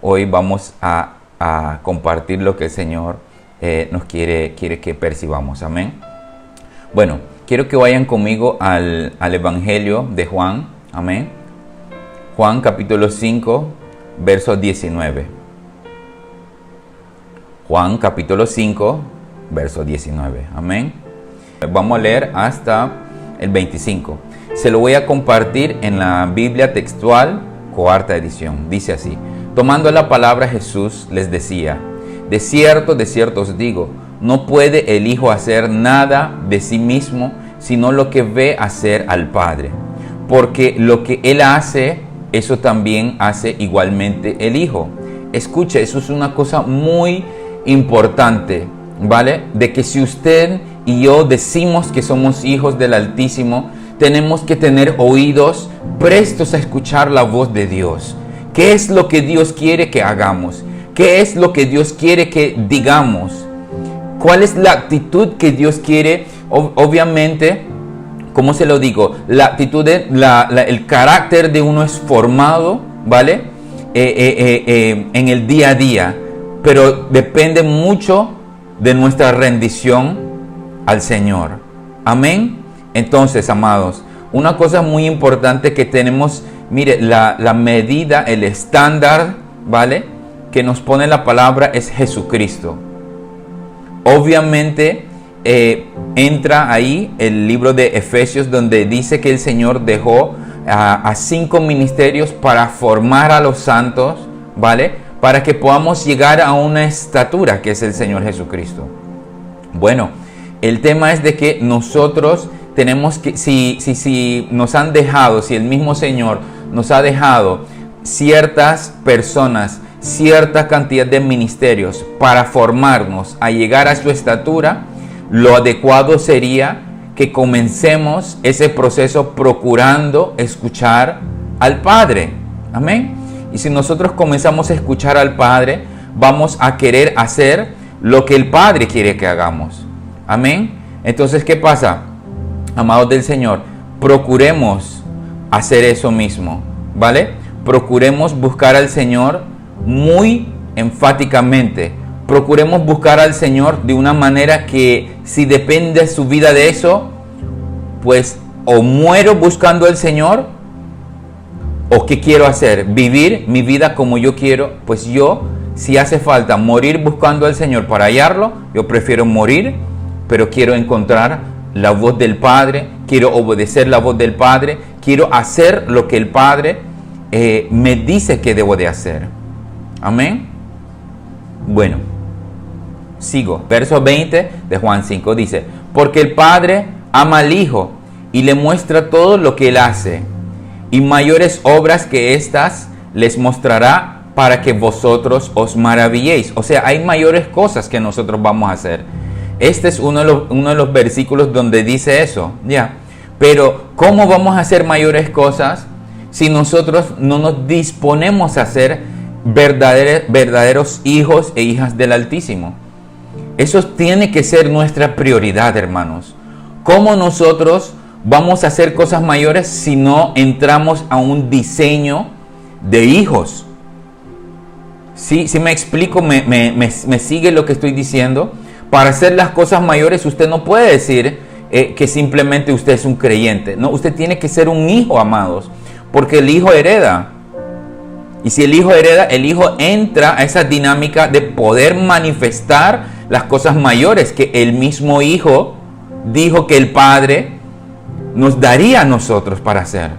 hoy vamos a compartir lo que el Señor nos quiere que percibamos. Amén. Bueno, quiero que vayan conmigo al Evangelio de Juan. Amén. Juan capítulo 5, verso 19. Juan capítulo 5, verso 19. Amén. Vamos a leer hasta el 25. Se lo voy a compartir en la Biblia textual, cuarta edición. Dice así: tomando la palabra, Jesús les decía: de cierto os digo, no puede el Hijo hacer nada de sí mismo, sino lo que ve hacer al Padre. Porque lo que Él hace, eso también hace igualmente el Hijo. Escuche, eso es una cosa muy importante, ¿vale? De que si usted y yo decimos que somos hijos del Altísimo, tenemos que tener oídos prestos a escuchar la voz de Dios. ¿Qué es lo que Dios quiere que hagamos? ¿Qué es lo que Dios quiere que digamos? ¿Cuál es la actitud que Dios quiere? Obviamente, ¿cómo se lo digo? La actitud, el carácter de uno es formado, ¿vale? En el día a día, pero depende mucho de nuestra rendición al Señor. Amén. Entonces, amados, una cosa muy importante que tenemos, mire, la medida, el estándar, ¿vale?, que nos pone la palabra es Jesucristo. Obviamente entra ahí el libro de Efesios, donde dice que el Señor dejó a 5 ministerios para formar a los santos, ¿vale?, para que podamos llegar a una estatura que es el Señor Jesucristo. Bueno, el tema es de que nosotros tenemos que, si nos han dejado, si el mismo Señor nos ha dejado ciertas personas, cierta cantidad de ministerios para formarnos a llegar a su estatura, lo adecuado sería que comencemos ese proceso procurando escuchar al Padre. Amén. Y si nosotros comenzamos a escuchar al Padre, vamos a querer hacer lo que el Padre quiere que hagamos. Amén. Entonces, ¿qué pasa? Amados del Señor, procuremos hacer eso mismo, ¿vale? Procuremos buscar al Señor muy enfáticamente. Procuremos buscar al Señor de una manera que, si depende su vida de eso, pues o muero buscando al Señor, o ¿qué quiero hacer? Vivir mi vida como yo quiero. Pues yo, si hace falta morir buscando al Señor para hallarlo, yo prefiero morir, pero quiero encontrar la voz del Padre, quiero obedecer la voz del Padre, quiero hacer lo que el Padre me dice que debo de hacer. Amén. Bueno, sigo. Verso 20 de Juan 5 dice: porque el Padre ama al Hijo y le muestra todo lo que Él hace, y mayores obras que estas les mostrará, para que vosotros os maravilléis. O sea, hay mayores cosas que nosotros vamos a hacer. Este es uno de los versículos donde dice eso, ya. Pero ¿cómo vamos a hacer mayores cosas si nosotros no nos disponemos a ser verdaderos hijos e hijas del Altísimo? Eso tiene que ser nuestra prioridad, hermanos. ¿Cómo nosotros vamos a hacer cosas mayores si no entramos a un diseño de hijos? ¿Sí me explico? ¿Me sigue lo que estoy diciendo? Para hacer las cosas mayores, usted no puede decir que simplemente usted es un creyente. No, usted tiene que ser un hijo, amados, porque el hijo hereda. Y si el hijo hereda, el hijo entra a esa dinámica de poder manifestar las cosas mayores que el mismo hijo dijo que el Padre nos daría a nosotros para hacer.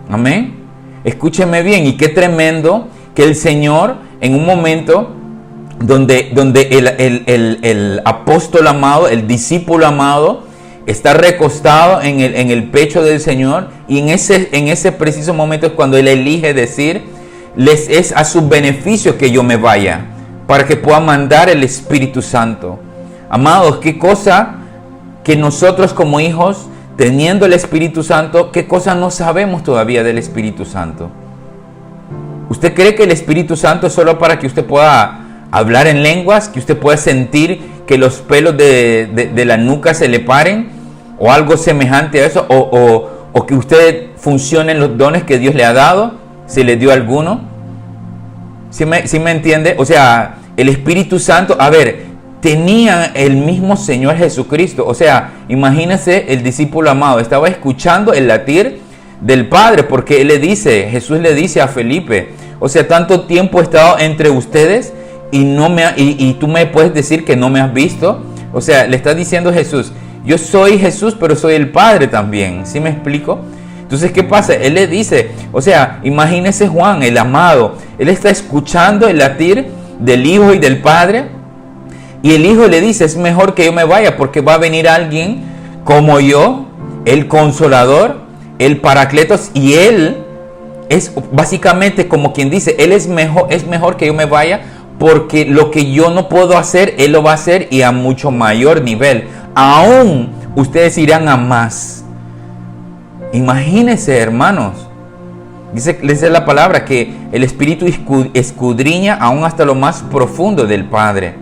Amén. Escúcheme bien, y qué tremendo que el Señor, en un momento donde el apóstol amado, el discípulo amado, está recostado en el pecho del Señor, y en ese preciso momento es cuando Él elige decir: les es a su beneficio que yo me vaya, para que pueda mandar el Espíritu Santo. Amados, qué cosa que nosotros como hijos, teniendo el Espíritu Santo, qué cosa no sabemos todavía del Espíritu Santo. ¿Usted cree que el Espíritu Santo es solo para que usted pueda hablar en lenguas, que usted pueda sentir que los pelos de la nuca se le paren, o algo semejante a eso, o que usted funcione en los dones que Dios le ha dado, si le dio alguno? ¿Sí me entiende? O sea, el Espíritu Santo, a ver, tenía el mismo Señor Jesucristo. O sea, imagínense, el discípulo amado estaba escuchando el latir del Padre, porque Jesús le dice a Felipe, o sea, tanto tiempo he estado entre ustedes y tú me puedes decir que no me has visto. O sea, le está diciendo Jesús, yo soy Jesús, pero soy el Padre también. ¿Sí me explico? Entonces, ¿qué pasa? Él le dice, o sea, imagínese Juan, el amado, él está escuchando el latir del Hijo y del Padre, y el Hijo le dice, es mejor que yo me vaya, porque va a venir alguien como yo, el Consolador, el Paracletos, y él es básicamente como quien dice, él es mejor que yo me vaya, porque lo que yo no puedo hacer, él lo va a hacer, y a mucho mayor nivel. Aún ustedes irán a más. Imagínense, hermanos, dice la palabra que el Espíritu escudriña aún hasta lo más profundo del Padre.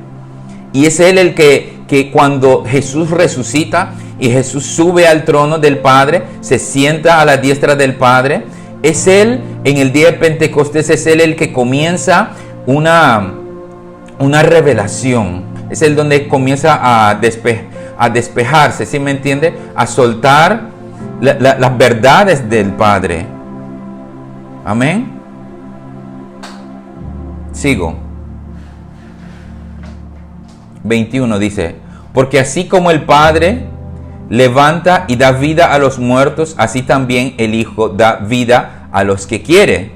Y es Él el que cuando Jesús resucita y Jesús sube al trono del Padre, se sienta a la diestra del Padre, es Él, en el día de Pentecostés, es Él el que comienza una revelación. Es Él donde comienza a despejarse, ¿sí me entiende? A soltar las verdades del Padre. Amén. Sigo. 21 dice, porque así como el Padre levanta y da vida a los muertos, así también el Hijo da vida a los que quiere.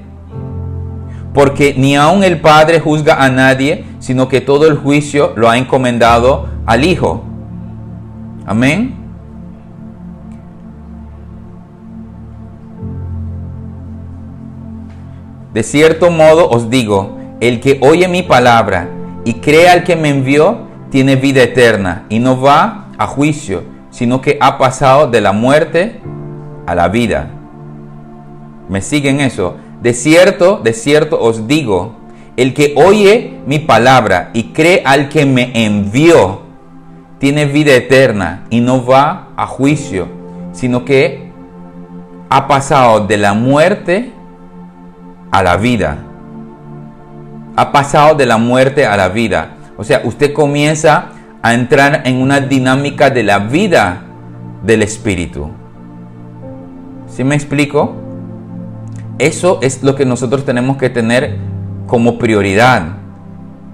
Porque ni aun el Padre juzga a nadie, sino que todo el juicio lo ha encomendado al Hijo. Amén. De cierto modo os digo, el que oye mi palabra y cree al que me envió, tiene vida eterna y no va a juicio, sino que ha pasado de la muerte a la vida. ¿Me siguen eso? De cierto os digo, el que oye mi palabra y cree al que me envió, tiene vida eterna y no va a juicio, sino que ha pasado de la muerte a la vida. Ha pasado de la muerte a la vida. O sea, usted comienza a entrar en una dinámica de la vida del Espíritu. ¿Sí me explico? Eso es lo que nosotros tenemos que tener como prioridad.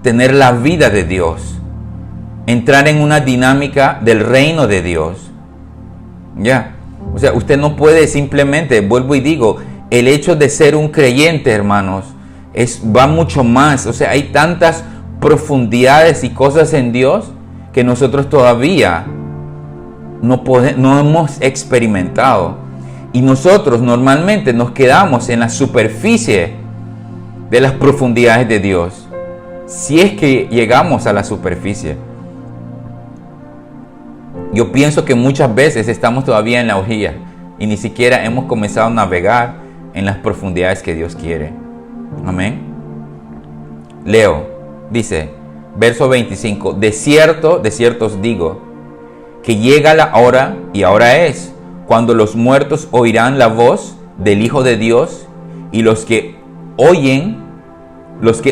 Tener la vida de Dios. Entrar en una dinámica del reino de Dios. Ya. O sea, usted no puede simplemente, vuelvo y digo, el hecho de ser un creyente, hermanos, va mucho más. O sea, hay tantas profundidades y cosas en Dios que nosotros todavía no hemos experimentado. Y nosotros normalmente nos quedamos en la superficie de las profundidades de Dios. Si es que llegamos a la superficie. Yo pienso que muchas veces estamos todavía en la orilla y ni siquiera hemos comenzado a navegar en las profundidades que Dios quiere. Amén. Leo, dice, verso 25, de cierto os digo, que llega la hora, y ahora es, cuando los muertos oirán la voz del Hijo de Dios, y los que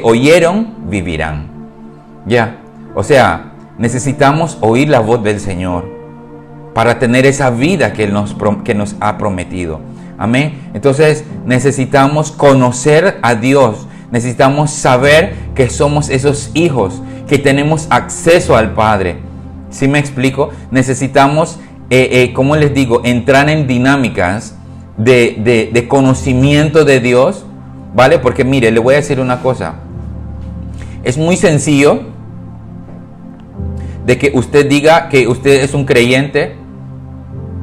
oyeron, vivirán. Ya, o sea, necesitamos oír la voz del Señor para tener esa vida que Él nos ha prometido. Amén. Entonces necesitamos conocer a Dios. Necesitamos saber que somos esos hijos, que tenemos acceso al Padre. ¿Sí me explico? Necesitamos, como les digo, entrar en dinámicas de conocimiento de Dios, ¿vale? Porque mire, le voy a decir una cosa. Es muy sencillo de que usted diga que usted es un creyente,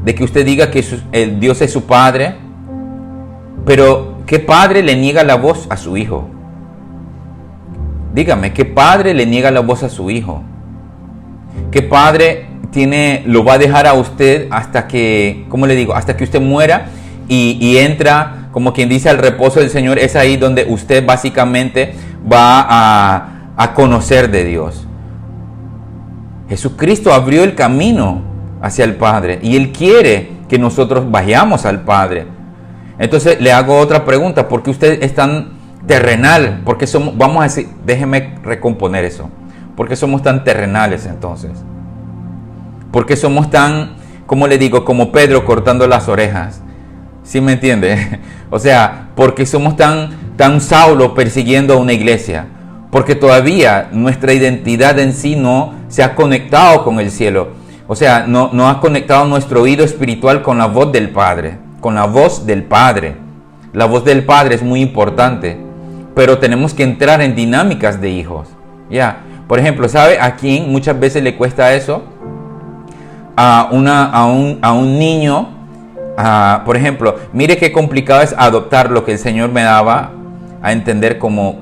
de que usted diga que el Dios es su Padre, pero ¿qué padre le niega la voz a su hijo? Dígame, ¿qué padre le niega la voz a su hijo? ¿Qué padre lo va a dejar a usted hasta que, ¿cómo le digo? Hasta que usted muera y entra, como quien dice, al reposo del Señor? Es ahí donde usted básicamente va a conocer de Dios. Jesucristo abrió el camino hacia el Padre y Él quiere que nosotros vayamos al Padre. Entonces le hago otra pregunta: ¿por qué ustedes están terrenal. Porque somos, vamos a decir, déjeme recomponer eso. ¿Por qué somos tan terrenales entonces? ¿Por qué somos tan, como le digo, como Pedro cortando las orejas? ¿Sí me entiende? O sea, porque somos tan Saulo persiguiendo a una iglesia. Porque todavía nuestra identidad en sí no se ha conectado con el cielo. O sea, no ha conectado nuestro oído espiritual con la voz del Padre. Con la voz del Padre. La voz del Padre es muy importante. Pero tenemos que entrar en dinámicas de hijos. Ya. Por ejemplo, ¿sabe a quién muchas veces le cuesta eso? A un niño. Por ejemplo, mire qué complicado es adoptar lo que el Señor me daba a entender como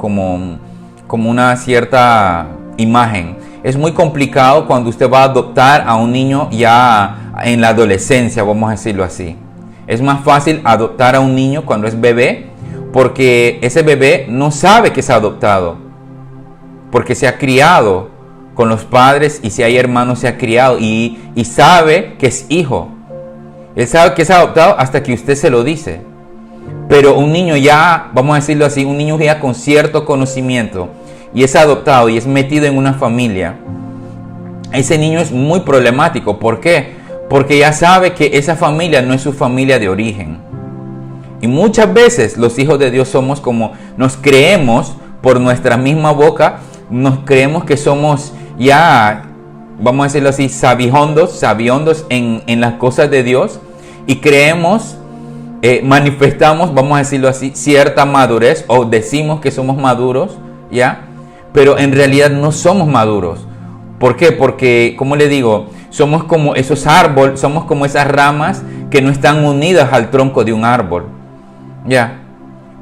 una cierta imagen. Es muy complicado cuando usted va a adoptar a un niño ya en la adolescencia, vamos a decirlo así. Es más fácil adoptar a un niño cuando es bebé, porque ese bebé no sabe que es adoptado, porque se ha criado con los padres, y si hay hermanos se ha criado y sabe que es hijo. Él sabe que es adoptado hasta que usted se lo dice. Pero un niño ya, vamos a decirlo así, un niño ya con cierto conocimiento y es adoptado y es metido en una familia, ese niño es muy problemático. ¿Por qué? Porque ya sabe que esa familia no es su familia de origen. Y muchas veces los hijos de Dios somos como, nos creemos por nuestra misma boca, nos creemos que somos ya, vamos a decirlo así, sabiondos en las cosas de Dios, y creemos, manifestamos, vamos a decirlo así, cierta madurez, o decimos que somos maduros, ¿ya? Pero en realidad no somos maduros. ¿Por qué? Porque, como le digo, somos como esos árboles, somos como esas ramas que no están unidas al tronco de un árbol, ¿ya?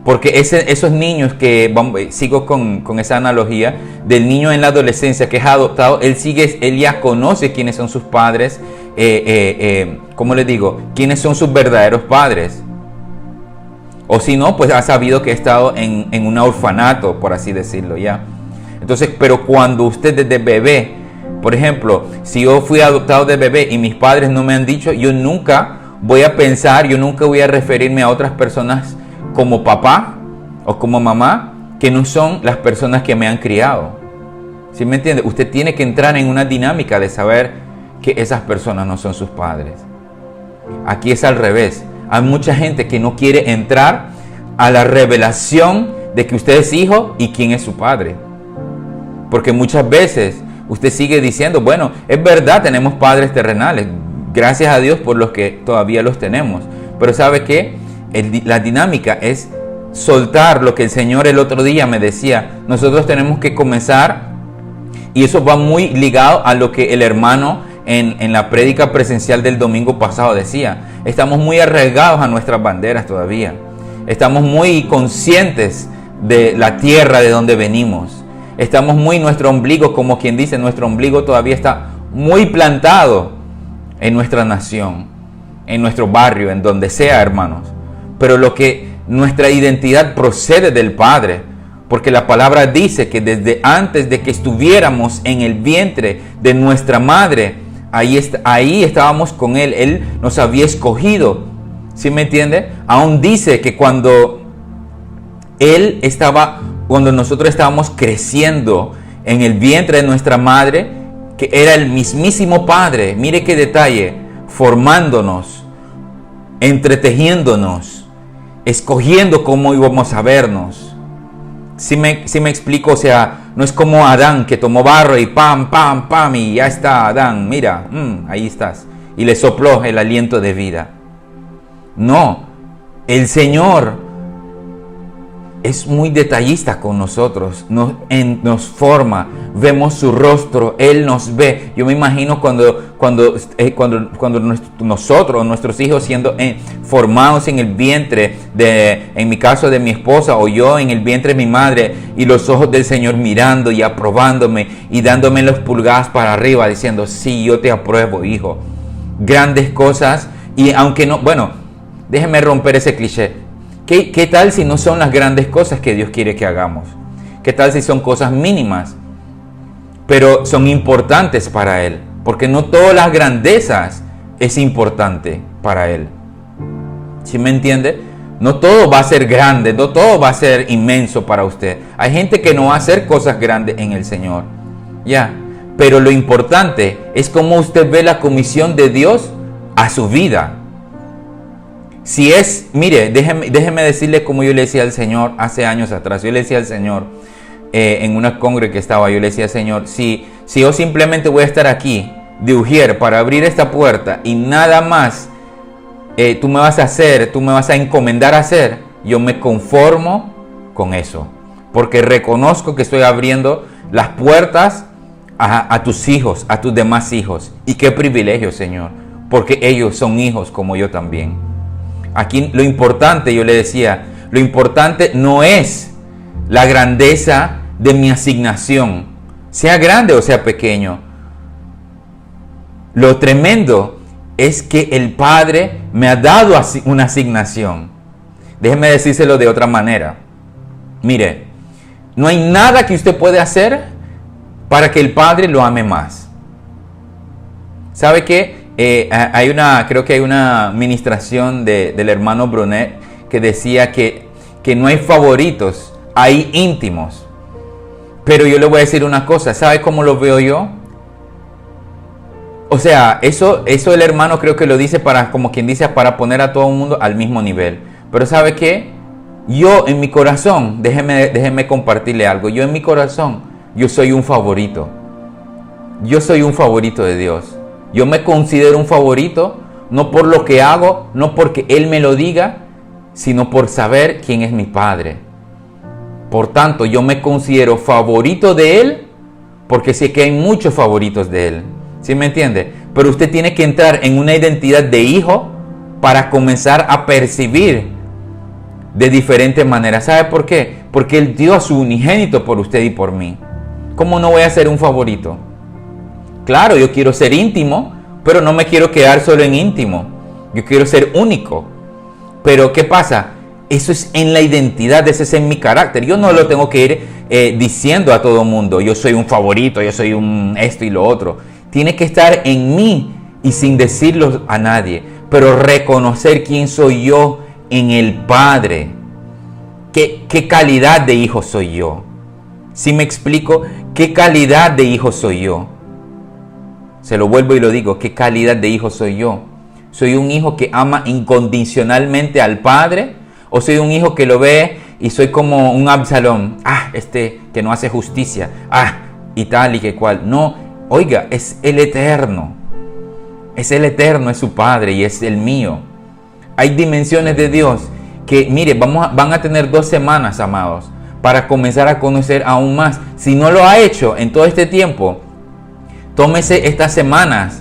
Porque esos niños que, sigo con esa analogía, del niño en la adolescencia que es adoptado, él ya conoce quiénes son sus padres, ¿cómo les digo? Quiénes son sus verdaderos padres. O si no, pues ha sabido que ha estado en un orfanato, por así decirlo, ¿ya? Entonces, pero cuando usted desde bebé, por ejemplo, si yo fui adoptado de bebé y mis padres no me han dicho, yo nunca voy a pensar, yo nunca voy a referirme a otras personas como papá o como mamá, que no son las personas que me han criado. ¿Sí me entiende? Usted tiene que entrar en una dinámica de saber que esas personas no son sus padres. Aquí es al revés. Hay mucha gente que no quiere entrar a la revelación de que usted es hijo y quién es su padre. Porque muchas veces usted sigue diciendo, bueno, es verdad, tenemos padres terrenales. Gracias a Dios por los que todavía los tenemos. Pero ¿sabe qué? La dinámica es soltar lo que el Señor el otro día me decía. Nosotros tenemos que comenzar, y eso va muy ligado a lo que el hermano en la prédica presencial del domingo pasado decía. Estamos muy arraigados a nuestras banderas todavía. Estamos muy conscientes de la tierra de donde venimos. Estamos muy, nuestro ombligo, como quien dice, nuestro ombligo todavía está muy plantado en nuestra nación, en nuestro barrio, en donde sea, hermanos. Pero nuestra identidad procede del Padre, porque la palabra dice que desde antes de que estuviéramos en el vientre de nuestra madre, ahí estábamos con Él. Él nos había escogido. ¿Sí me entiende? Aún dice que cuando nosotros estábamos creciendo en el vientre de nuestra madre, que era el mismísimo Padre, mire qué detalle, formándonos, entretejiéndonos, escogiendo cómo íbamos a vernos. Si me explico, o sea, no es como Adán que tomó barro y pam, pam, pam, y ya está Adán, mira, ahí estás, y le sopló el aliento de vida. No, el Señor es muy detallista con nosotros, nos forma, vemos su rostro, Él nos ve. Yo me imagino cuando nosotros, nuestros hijos siendo formados en el vientre, en mi caso de mi esposa, o yo en el vientre de mi madre, y los ojos del Señor mirando y aprobándome y dándome las pulgadas para arriba, diciendo, sí, yo te apruebo, hijo. Grandes cosas, y aunque no, bueno, déjeme romper ese cliché. ¿Qué tal si no son las grandes cosas que Dios quiere que hagamos? ¿Qué tal si son cosas mínimas, pero son importantes para Él? Porque no todas las grandezas es importante para Él. ¿Sí me entiende? No todo va a ser grande, no todo va a ser inmenso para usted. Hay gente que no va a hacer cosas grandes en el Señor. Ya. Pero lo importante es cómo usted ve la comisión de Dios a su vida. Si es, mire, déjeme decirle como yo le decía al Señor hace años atrás. Yo le decía al Señor en una congre que estaba, yo le decía al Señor, si yo simplemente voy a estar aquí de ujier para abrir esta puerta y nada más tú me vas a encomendar a hacer, yo me conformo con eso. Porque reconozco que estoy abriendo las puertas a tus hijos, a tus demás hijos. Y qué privilegio, Señor, porque ellos son hijos como yo también. Aquí lo importante, yo le decía, lo importante no es la grandeza de mi asignación, sea grande o sea pequeño. Lo tremendo es que el Padre me ha dado una asignación. Déjeme decírselo de otra manera. Mire, no hay nada que usted pueda hacer para que el Padre lo ame más. ¿Sabe qué? Creo que hay una ministración del hermano Brunet que decía que no hay favoritos, hay íntimos. Pero yo le voy a decir una cosa, ¿sabe cómo lo veo yo? O sea, eso el hermano creo que lo dice como quien dice, para poner a todo el mundo al mismo nivel. Pero ¿sabe qué? Yo en mi corazón, déjeme compartirle algo, yo en mi corazón, yo soy un favorito. Yo soy un favorito de Dios. Yo me considero un favorito, no por lo que hago, no porque Él me lo diga, sino por saber quién es mi Padre. Por tanto, yo me considero favorito de Él, porque sé que hay muchos favoritos de Él. ¿Sí me entiende? Pero usted tiene que entrar en una identidad de hijo para comenzar a percibir de diferentes maneras. ¿Sabe por qué? Porque Él dio a su unigénito por usted y por mí. ¿Cómo no voy a ser un favorito? Claro, yo quiero ser íntimo, pero no me quiero quedar solo en íntimo. Yo quiero ser único. Pero ¿qué pasa? Eso es en la identidad, eso es en mi carácter. Yo no lo tengo que ir diciendo a todo el mundo. Yo soy un favorito, yo soy un esto y lo otro. Tiene que estar en mí y sin decirlo a nadie. Pero reconocer quién soy yo en el Padre. ¿Qué calidad de hijo soy yo? ¿Sí me explico? ¿Qué calidad de hijo soy yo? Se lo vuelvo y lo digo, ¿qué calidad de hijo soy yo? ¿Soy un hijo que ama incondicionalmente al Padre? ¿O soy un hijo que lo ve y soy como un Absalón? Que no hace justicia. Y tal y que cual. No, oiga, es el eterno. Es el eterno, es su Padre y es el mío. Hay dimensiones de Dios que, mire, van a tener 2 semanas, amados, para comenzar a conocer aún más. Si no lo ha hecho en todo este tiempo, tómese estas semanas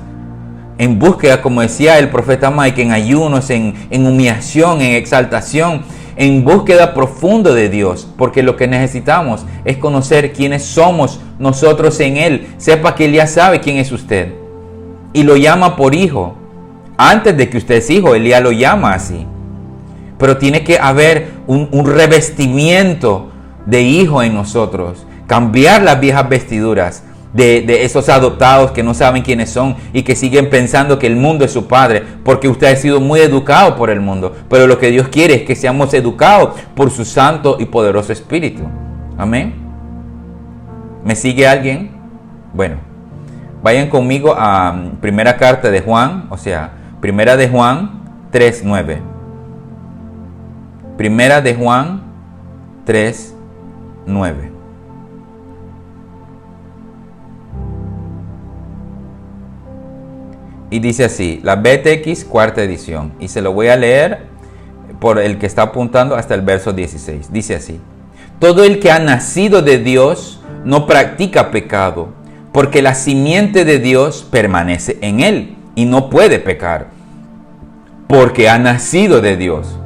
en búsqueda, como decía el profeta Mike, en ayunos, en humillación, en exaltación, en búsqueda profunda de Dios, porque lo que necesitamos es conocer quiénes somos nosotros en Él. Sepa que Él ya sabe quién es usted y lo llama por hijo. Antes de que usted es hijo, Él ya lo llama así. Pero tiene que haber un revestimiento de hijo en nosotros, cambiar las viejas vestiduras de esos adoptados que no saben quiénes son y que siguen pensando que el mundo es su padre, porque usted ha sido muy educado por el mundo. Pero lo que Dios quiere es que seamos educados por su santo y poderoso Espíritu. Amén. ¿Me sigue alguien? Bueno, vayan conmigo a primera carta de Juan, o sea, primera de Juan 3:9. Primera de Juan 3:9. Y dice así, la BTX cuarta edición. Y se lo voy a leer por el que está apuntando hasta el verso 16. Dice así. Todo el que ha nacido de Dios no practica pecado, porque la simiente de Dios permanece en él y no puede pecar, porque ha nacido de Dios.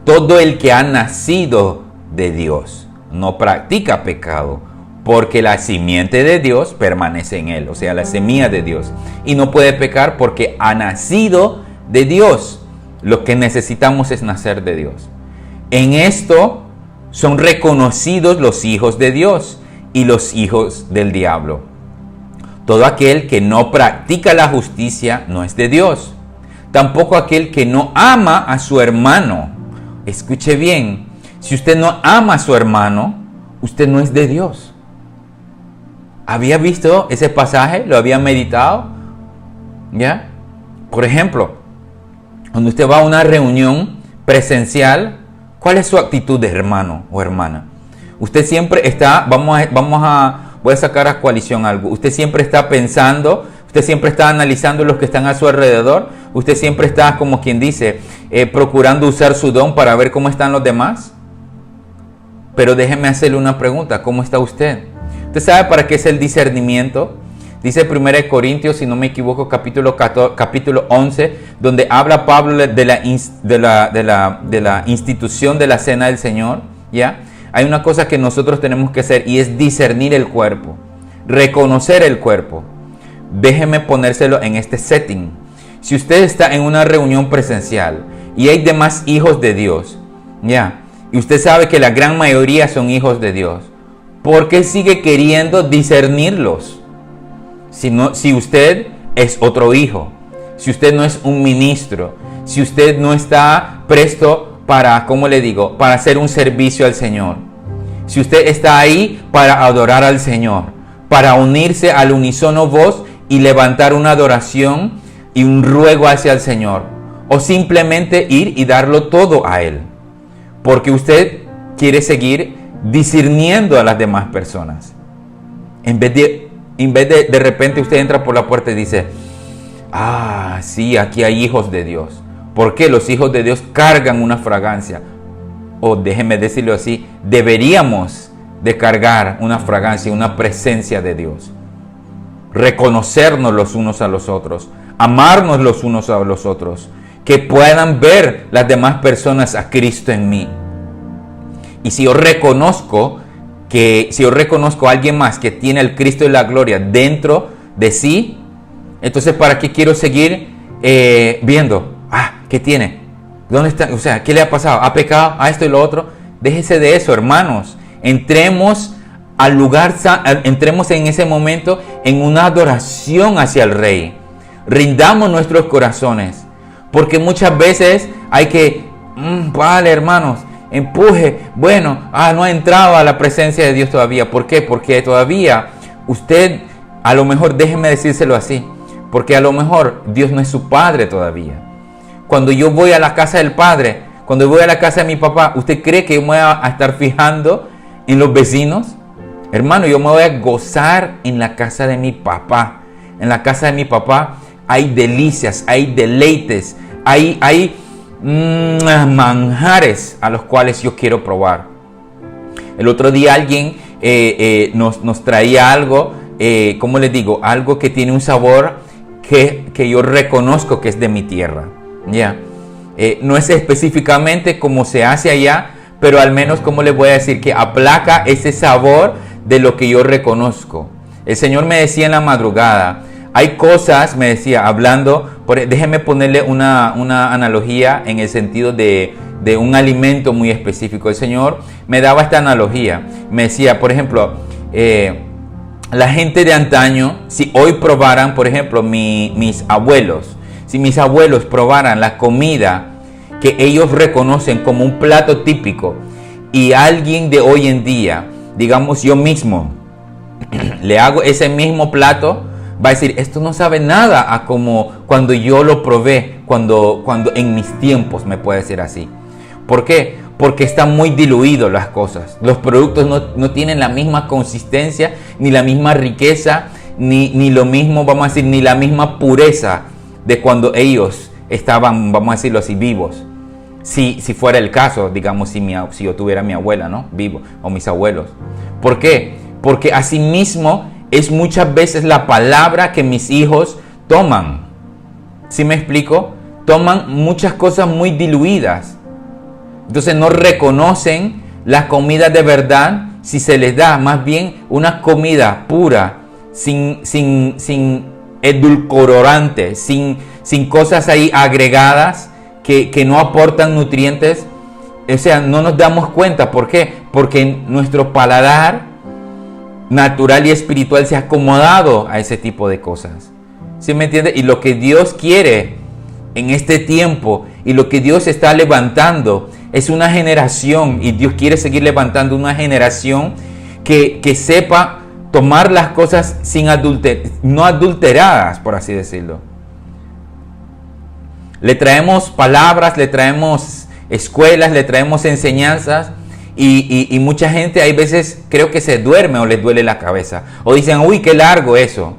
Todo el que ha nacido de Dios no practica pecado, porque la simiente de Dios permanece en él, o sea, la semilla de Dios. Y no puede pecar porque ha nacido de Dios. Lo que necesitamos es nacer de Dios. En esto son reconocidos los hijos de Dios y los hijos del diablo. Todo aquel que no practica la justicia no es de Dios. Tampoco aquel que no ama a su hermano. escuche bien, si usted no ama a su hermano, usted no es de Dios. ¿Había visto ese pasaje? ¿Lo había meditado? ¿Ya? Por ejemplo, cuando usted va a una reunión presencial, ¿cuál es su actitud de hermano o hermana? Usted siempre está, voy a sacar a coalición algo. Usted siempre está pensando, usted siempre está analizando los que están a su alrededor. Usted siempre está, como quien dice, procurando usar su don para ver cómo están los demás. Pero déjeme hacerle una pregunta, ¿cómo está usted? ¿Usted sabe para qué es el discernimiento? Dice 1 Corintios, si no me equivoco, capítulo 11, donde habla Pablo de la institución de la cena del Señor, ¿ya? Hay una cosa que nosotros tenemos que hacer y es discernir el cuerpo, reconocer el cuerpo. Déjeme ponérselo en este setting. Si usted está en una reunión presencial y hay demás hijos de Dios, ¿ya? Y usted sabe que la gran mayoría son hijos de Dios, ¿por qué sigue queriendo discernirlos? Si usted es otro hijo, si usted no es un ministro, si usted no está presto para, ¿cómo le digo?, para hacer un servicio al Señor. Si usted está ahí para adorar al Señor, para unirse al unísono voz y levantar una adoración y un ruego hacia el Señor, o simplemente ir y darlo todo a Él, porque usted quiere seguir discerniendo a las demás personas. En vez de repente usted entra por la puerta y dice, sí, aquí hay hijos de Dios. ¿Por qué? Los hijos de Dios cargan una fragancia. O déjeme decirlo así, deberíamos de cargar una fragancia, una presencia de Dios. Reconocernos los unos a los otros, amarnos los unos a los otros, que puedan ver las demás personas a Cristo en mí. Y si yo reconozco a alguien más que tiene el Cristo de la gloria dentro de sí, entonces ¿para qué quiero seguir viendo? ¿Qué tiene? ¿Dónde está? O sea, ¿qué le ha pasado? ¿Ha pecado? ¿Esto y lo otro? Déjese de eso, hermanos. Entremos al lugar, entremos en ese momento en una adoración hacia el Rey. Rindamos nuestros corazones. Porque muchas veces hay que, vale, hermanos, empuje. Bueno, no ha entrado a la presencia de Dios todavía. ¿Por qué? Porque todavía usted, a lo mejor, déjeme decírselo así, porque a lo mejor Dios no es su Padre todavía. Cuando yo voy a la casa del Padre, cuando voy a la casa de mi papá, ¿usted cree que yo me voy a estar fijando en los vecinos? Hermano, yo me voy a gozar en la casa de mi papá. En la casa de mi papá hay delicias, hay deleites, hay manjares a los cuales yo quiero probar. El otro día alguien nos traía algo, ¿cómo les digo? Algo que tiene un sabor que yo reconozco que es de mi tierra. Ya, no es específicamente como se hace allá, pero al menos, como les voy a decir, que aplaca ese sabor de lo que yo reconozco. El Señor me decía en la madrugada, hay cosas, me decía, hablando, déjeme ponerle una analogía en el sentido de un alimento muy específico. El Señor me daba esta analogía, me decía, por ejemplo, la gente de antaño, si hoy probaran, por ejemplo, mis abuelos, si mis abuelos probaran la comida que ellos reconocen como un plato típico y alguien de hoy en día, digamos yo mismo, le hago ese mismo plato, va a decir, esto no sabe nada a como cuando yo lo probé, cuando en mis tiempos, me puede decir así. ¿Por qué? Porque están muy diluidos las cosas. Los productos no tienen la misma consistencia, ni la misma riqueza, ni lo mismo, vamos a decir, ni la misma pureza de cuando ellos estaban, vamos a decirlo así, vivos. Si fuera el caso, digamos, si yo tuviera mi abuela, ¿no? Vivo, o mis abuelos. ¿Por qué? Porque asimismo es muchas veces la palabra que mis hijos toman. ¿Sí me explico? Toman muchas cosas muy diluidas. Entonces no reconocen la comida de verdad si se les da más bien una comida pura, sin edulcorante, sin cosas ahí agregadas que no aportan nutrientes. O sea, no nos damos cuenta. ¿Por qué? Porque nuestro paladar natural y espiritual se ha acomodado a ese tipo de cosas. ¿Sí me entiende? Y lo que Dios quiere en este tiempo y lo que Dios está levantando Es una generación, y Dios quiere seguir levantando una generación que sepa tomar las cosas no adulteradas, por así decirlo. Le traemos palabras, le traemos escuelas, le traemos enseñanzas, y mucha gente hay veces creo que se duerme o les duele la cabeza, o dicen, uy, qué largo eso.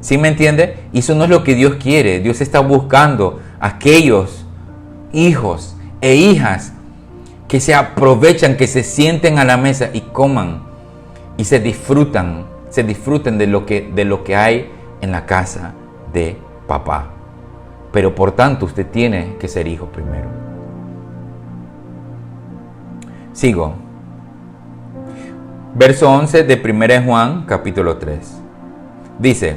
¿Sí me entiende? Y eso no es lo que Dios quiere. Dios está buscando aquellos hijos e hijas que se aprovechan, que se sienten a la mesa y coman y se disfruten de lo que hay en la casa de papá. Pero por tanto usted tiene que ser hijo primero. Sigo. Verso 11 de 1 Juan capítulo 3. Dice,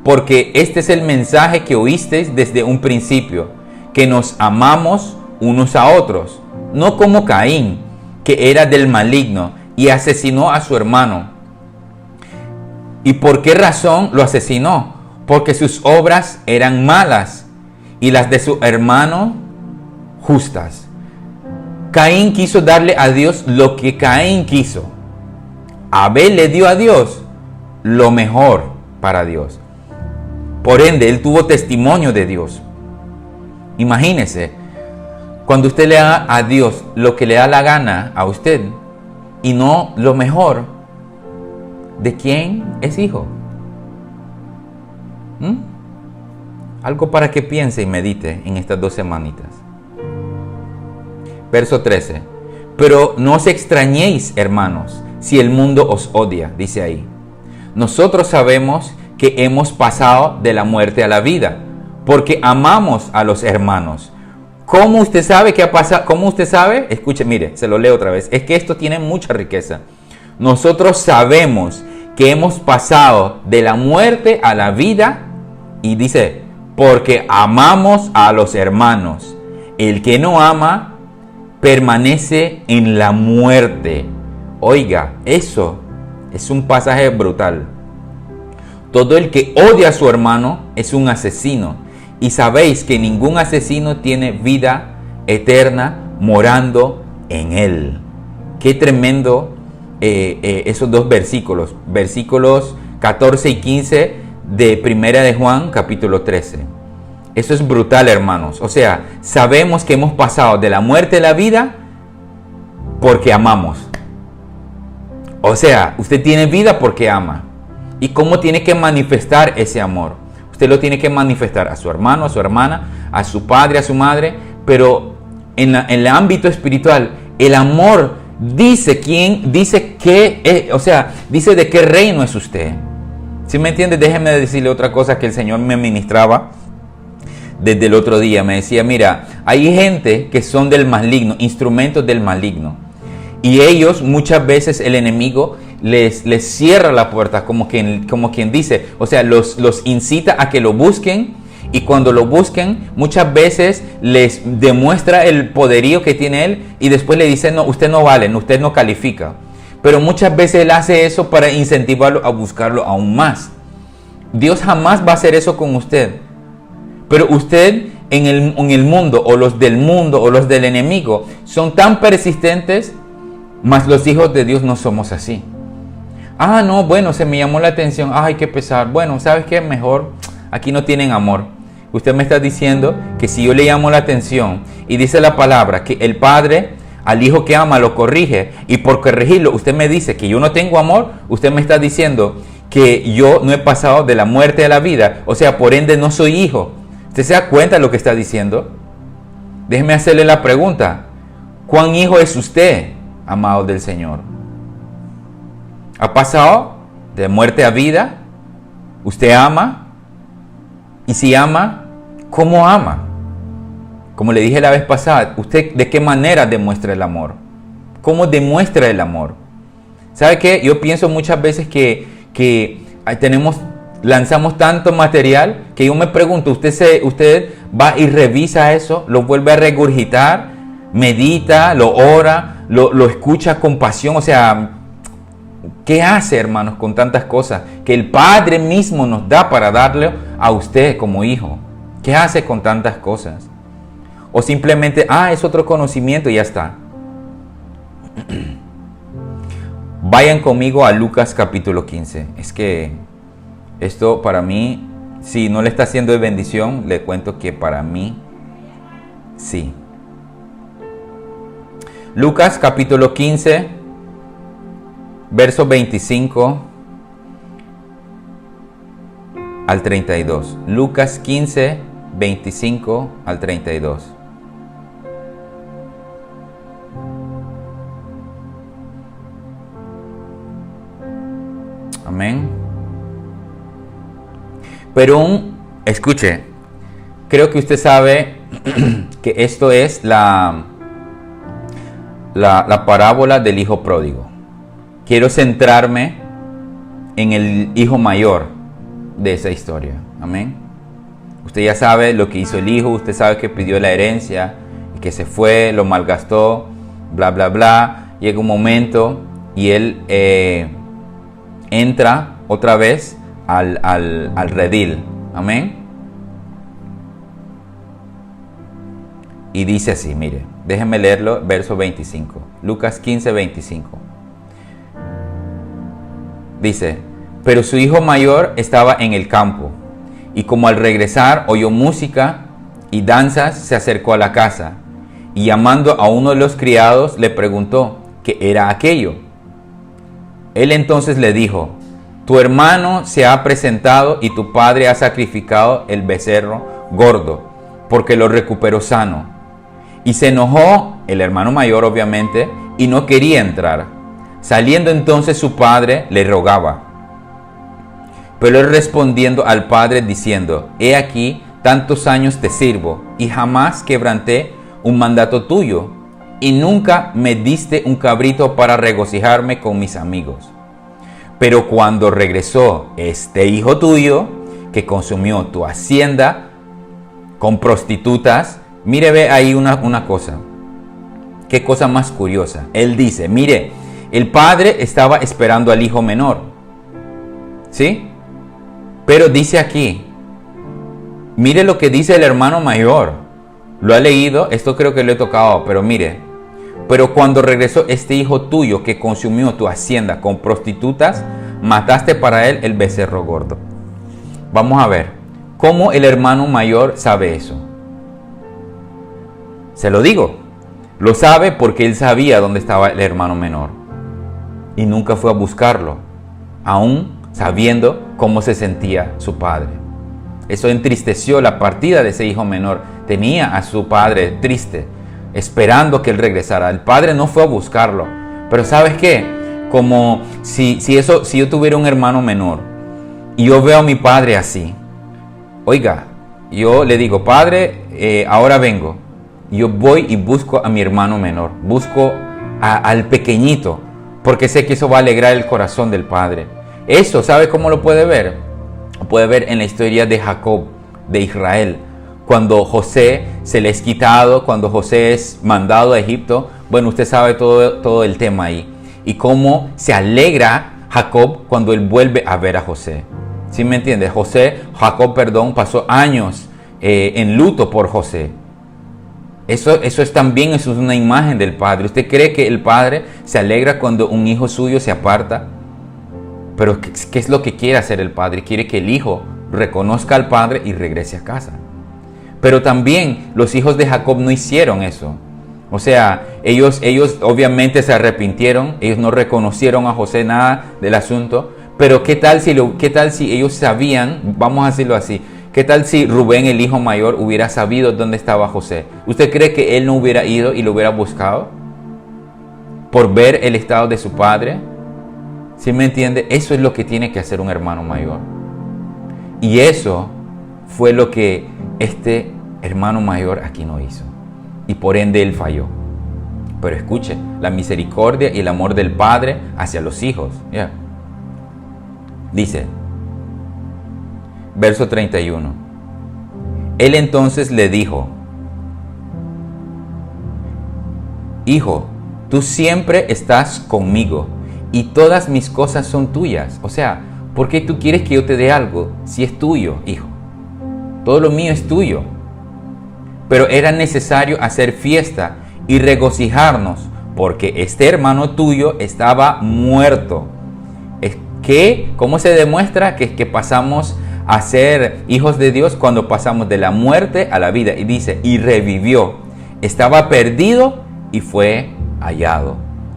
porque este es el mensaje que oísteis desde un principio, que nos amamos unos a otros, no como Caín, que era del maligno y asesinó a su hermano. ¿Y por qué razón lo asesinó? Porque sus obras eran malas y las de su hermano justas. Caín quiso darle a Dios lo que Caín quiso. Abel le dio a Dios lo mejor para Dios. Por ende, él tuvo testimonio de Dios. Imagínese, cuando usted le da a Dios lo que le da la gana a usted y no lo mejor, ¿de quién es hijo? Algo para que piense y medite en estas 2 semanitas. Verso 13. Pero no os extrañéis, hermanos, si el mundo os odia, dice ahí. Nosotros sabemos que hemos pasado de la muerte a la vida, porque amamos a los hermanos. ¿Cómo usted sabe qué ha pasado? ¿Cómo usted sabe? Escuche, mire, se lo leo otra vez. Es que esto tiene mucha riqueza. Nosotros sabemos que hemos pasado de la muerte a la vida, y dice, porque amamos a los hermanos. El que no ama permanece en la muerte. Oiga, eso es un pasaje brutal. Todo el que odia a su hermano es un asesino. Y sabéis que ningún asesino tiene vida eterna morando en él. Qué tremendo esos 2 versículos. Versículos 14 y 15 de 1 Juan capítulo 13. Eso es brutal, hermanos. O sea, sabemos que hemos pasado de la muerte a la vida porque amamos. O sea, usted tiene vida porque ama. ¿Y cómo tiene que manifestar ese amor? Usted lo tiene que manifestar a su hermano, a su hermana, a su padre, a su madre. Pero en el ámbito espiritual, el amor dice dice de qué reino es usted. ¿Sí me entiende? Déjeme decirle otra cosa que el Señor me ministraba desde el otro día. Me decía, mira, hay gente que son del maligno, instrumentos del maligno. Y ellos, muchas veces el enemigo les cierra la puerta, como quien dice, o sea, los incita a que lo busquen, y cuando lo busquen, muchas veces les demuestra el poderío que tiene él, y después le dice, no, usted no vale, usted no califica. Pero muchas veces él hace eso para incentivarlo a buscarlo aún más. Dios jamás va a hacer eso con usted. Pero usted en el mundo, o los del mundo, o los del enemigo, son tan persistentes, mas los hijos de Dios no somos así. Ah, no, bueno, se me llamó la atención. Ay, qué pesar. Bueno, ¿sabes qué? Mejor, aquí no tienen amor. Usted me está diciendo que si yo le llamo la atención y dice la palabra que el padre al hijo que ama lo corrige, y por corregirlo usted me dice que yo no tengo amor, usted me está diciendo que yo no he pasado de la muerte a la vida. O sea, por ende no soy hijo. ¿Usted se da cuenta de lo que está diciendo? Déjeme hacerle la pregunta. ¿Cuán hijo es usted, amado del Señor? ¿Ha pasado de muerte a vida? ¿Usted ama? Y si ama, ¿cómo ama? Como le dije la vez pasada, ¿usted de qué manera demuestra el amor? ¿Cómo demuestra el amor? ¿Sabe qué? Yo pienso muchas veces que lanzamos tanto material que yo me pregunto, ¿usted va y revisa eso? ¿Lo vuelve a regurgitar? ¿Medita? ¿Lo ora? ¿Lo escucha con pasión? O sea, ¿qué hace, hermanos, con tantas cosas que el Padre mismo nos da para darle a usted como hijo? ¿Qué hace con tantas cosas? O simplemente, es otro conocimiento y ya está. Vayan conmigo a Lucas capítulo 15. Es que esto para mí, si no le está haciendo de bendición, le cuento que para mí, sí. Lucas capítulo 15, verso 25 al 32. Lucas 15, 25 al 32. Amén. Pero escuche, creo que usted sabe que esto es la parábola del hijo pródigo. Quiero centrarme en el hijo mayor de esa historia. Amén. Usted ya sabe lo que hizo el hijo, usted sabe que pidió la herencia, que se fue, lo malgastó, bla, bla, bla. Llega un momento y él entra otra vez al redil. Amén. Y dice así, mire, déjenme leerlo, verso 25. Lucas 15, 25. Dice, pero su hijo mayor estaba en el campo, y como al regresar oyó música y danzas, se acercó a la casa, y llamando a uno de los criados, le preguntó qué era aquello. Él entonces le dijo, tu hermano se ha presentado y tu padre ha sacrificado el becerro gordo, porque lo recuperó sano. Y se enojó el hermano mayor, obviamente, y no quería entrar. Saliendo entonces su padre le rogaba. Pero él respondiendo al padre diciendo, he aquí, tantos años te sirvo, y jamás quebranté un mandato tuyo, y nunca me diste un cabrito para regocijarme con mis amigos. Pero cuando regresó este hijo tuyo, que consumió tu hacienda con prostitutas, mire, ve ahí una cosa. Qué cosa más curiosa. Él dice, mire, el padre estaba esperando al hijo menor. ¿Sí? Pero dice aquí, mire lo que dice el hermano mayor. ¿Lo ha leído? Esto creo que lo he tocado, pero mire. Pero cuando regresó este hijo tuyo que consumió tu hacienda con prostitutas, mataste para él el becerro gordo. Vamos a ver, ¿cómo el hermano mayor sabe eso? Se lo digo, lo sabe porque él sabía dónde estaba el hermano menor y nunca fue a buscarlo, aún sabiendo cómo se sentía su padre. Eso entristeció la partida de ese hijo menor. Tenía a su padre triste, esperando que él regresara. El padre no fue a buscarlo. Pero ¿sabes qué? Como si yo tuviera un hermano menor y yo veo a mi padre así. Oiga, yo le digo, padre, ahora vengo. Yo voy y busco a mi hermano menor. Busco al pequeñito, porque sé que eso va a alegrar el corazón del padre. Eso, ¿sabe cómo lo puede ver? Lo puede ver en la historia de Jacob, de Israel. Cuando José se le es quitado, cuando José es mandado a Egipto, bueno, usted sabe todo el tema ahí. Y cómo se alegra Jacob cuando él vuelve a ver a José. ¿Sí me entiende? Jacob, pasó años en luto por José. Eso es también eso es una imagen del padre. ¿Usted cree que el padre se alegra cuando un hijo suyo se aparta? Pero ¿qué es lo que quiere hacer el padre? Quiere que el hijo reconozca al padre y regrese a casa. Pero también los hijos de Jacob no hicieron eso. O sea, ellos obviamente se arrepintieron, ellos no reconocieron a José nada del asunto. Pero ¿qué tal si ellos sabían, vamos a decirlo así, qué tal si Rubén, el hijo mayor, hubiera sabido dónde estaba José? ¿Usted cree que él no hubiera ido y lo hubiera buscado? Por ver el estado de su padre. ¿Sí me entiende? Eso es lo que tiene que hacer un hermano mayor. Y eso fue lo que este hermano mayor aquí no hizo. Y por ende él falló. Pero escuche, la misericordia y el amor del padre hacia los hijos. Yeah. Dice, verso 31. Él entonces le dijo, hijo, tú siempre estás conmigo y todas mis cosas son tuyas. O sea, ¿por qué tú quieres que yo te dé algo si es tuyo, hijo? Todo lo mío es tuyo. pero era necesario hacer fiesta y regocijarnos, porque este hermano tuyo estaba muerto. ¿Cómo se demuestra que pasamos a ser hijos de Dios? Cuando pasamos de la muerte a la vida. Y dice, y revivió. Estaba perdido y fue hallado.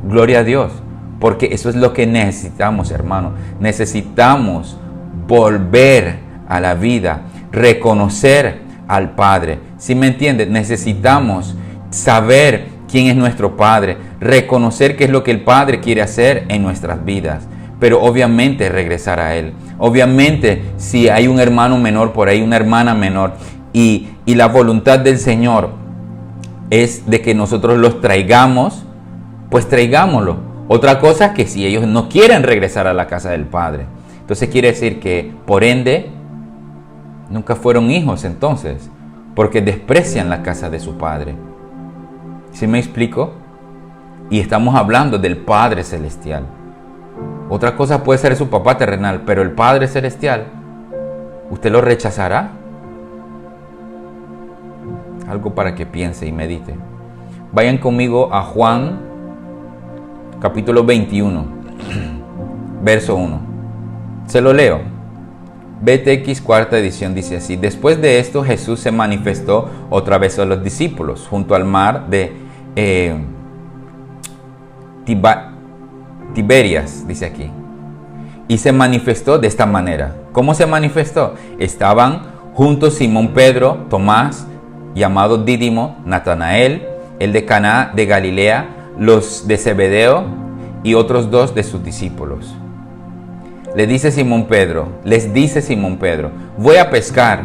Gloria a Dios, porque eso es lo que necesitamos, hermano. Necesitamos volver a la vida, reconocer al Padre. ¿Sí me entiendes? Necesitamos saber quién es nuestro Padre, reconocer qué es lo que el Padre quiere hacer en nuestras vidas, pero obviamente regresar a Él. Obviamente, si hay un hermano menor por ahí, una hermana menor, y la voluntad del Señor es de que nosotros los traigamos, pues traigámoslo. Otra cosa es que si ellos no quieren regresar a la casa del Padre, entonces quiere decir que por ende nunca fueron hijos entonces, porque desprecian la casa de su Padre. ¿Sí me explico? Y estamos hablando del Padre Celestial. Otra cosa puede ser su papá terrenal, pero el Padre Celestial, ¿usted lo rechazará? Algo para que piense y medite. Vayan conmigo a Juan, capítulo 21, verso 1. Se lo leo. BTX cuarta edición dice así: después de esto Jesús se manifestó otra vez a los discípulos junto al mar de Tiberias, dice aquí. Y se manifestó de esta manera. ¿Cómo se manifestó? Estaban juntos Simón Pedro, Tomás, llamado Dídimo, Natanael, el de Caná de Galilea, los de Zebedeo y otros dos de sus discípulos. Les dice Simón Pedro, voy a pescar.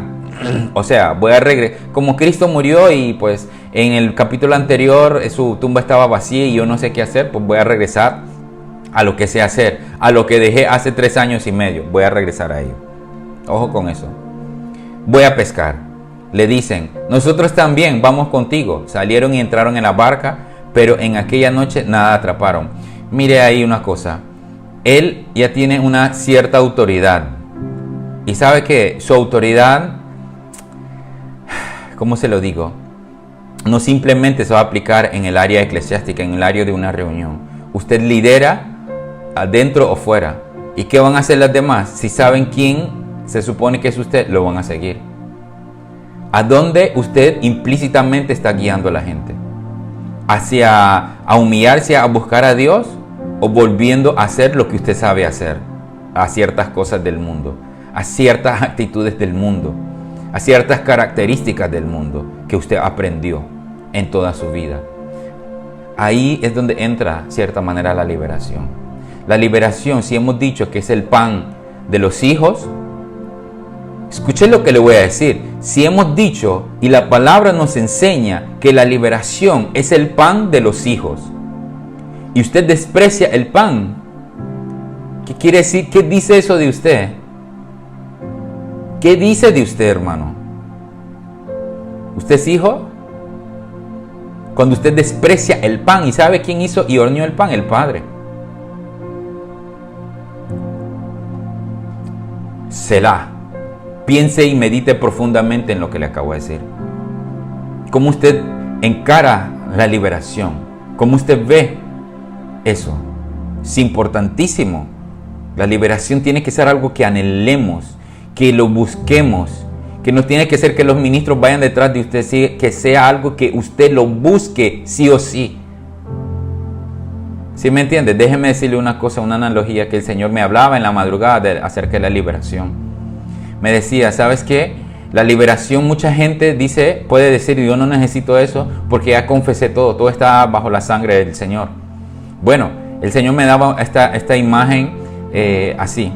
O sea, voy a regresar. Como Cristo murió y pues en el capítulo anterior su tumba estaba vacía y yo no sé qué hacer, pues voy a regresar a lo que sé hacer, a lo que dejé hace 3 años y medio. Voy a regresar a ello. Ojo con eso. Voy a pescar. Le dicen, nosotros también vamos contigo. Salieron y entraron en la barca, pero en aquella noche nada atraparon. Mire ahí una cosa. Él ya tiene una cierta autoridad. Y sabe que su autoridad, ¿cómo se lo digo? No simplemente se va a aplicar en el área eclesiástica, en el área de una reunión. Usted lidera adentro o fuera. ¿Y qué van a hacer las demás? Si saben quién se supone que es usted, lo van a seguir. ¿A dónde usted implícitamente está guiando a la gente? ¿Hacia a humillarse, a buscar a Dios? ¿O volviendo a hacer lo que usted sabe hacer? A ciertas cosas del mundo, a ciertas actitudes del mundo, a ciertas características del mundo que usted aprendió en toda su vida. Ahí es donde entra, de cierta manera, la liberación. La liberación, si hemos dicho que es el pan de los hijos, escuchen lo que le voy a decir. Si hemos dicho y la palabra nos enseña que la liberación es el pan de los hijos, y usted desprecia el pan, ¿qué quiere decir? ¿Qué dice eso de usted? ¿Qué dice de usted, hermano? ¿Usted es hijo? Cuando usted desprecia el pan, ¿y sabe quién hizo y horneó el pan? El Padre. Selah. Piense y medite profundamente en lo que le acabo de decir. ¿Cómo usted encara la liberación? ¿Cómo usted ve eso? Es importantísimo. La liberación tiene que ser algo que anhelemos, que lo busquemos, que no tiene que ser que los ministros vayan detrás de usted, que sea algo que usted lo busque sí o sí. ¿Sí me entiende? Déjeme decirle una cosa, una analogía que el Señor me hablaba en la madrugada acerca de la liberación. Me decía, ¿sabes qué? La liberación, mucha gente puede decir, yo no necesito eso porque ya confesé todo está bajo la sangre del Señor. Bueno, el Señor me daba esta imagen así.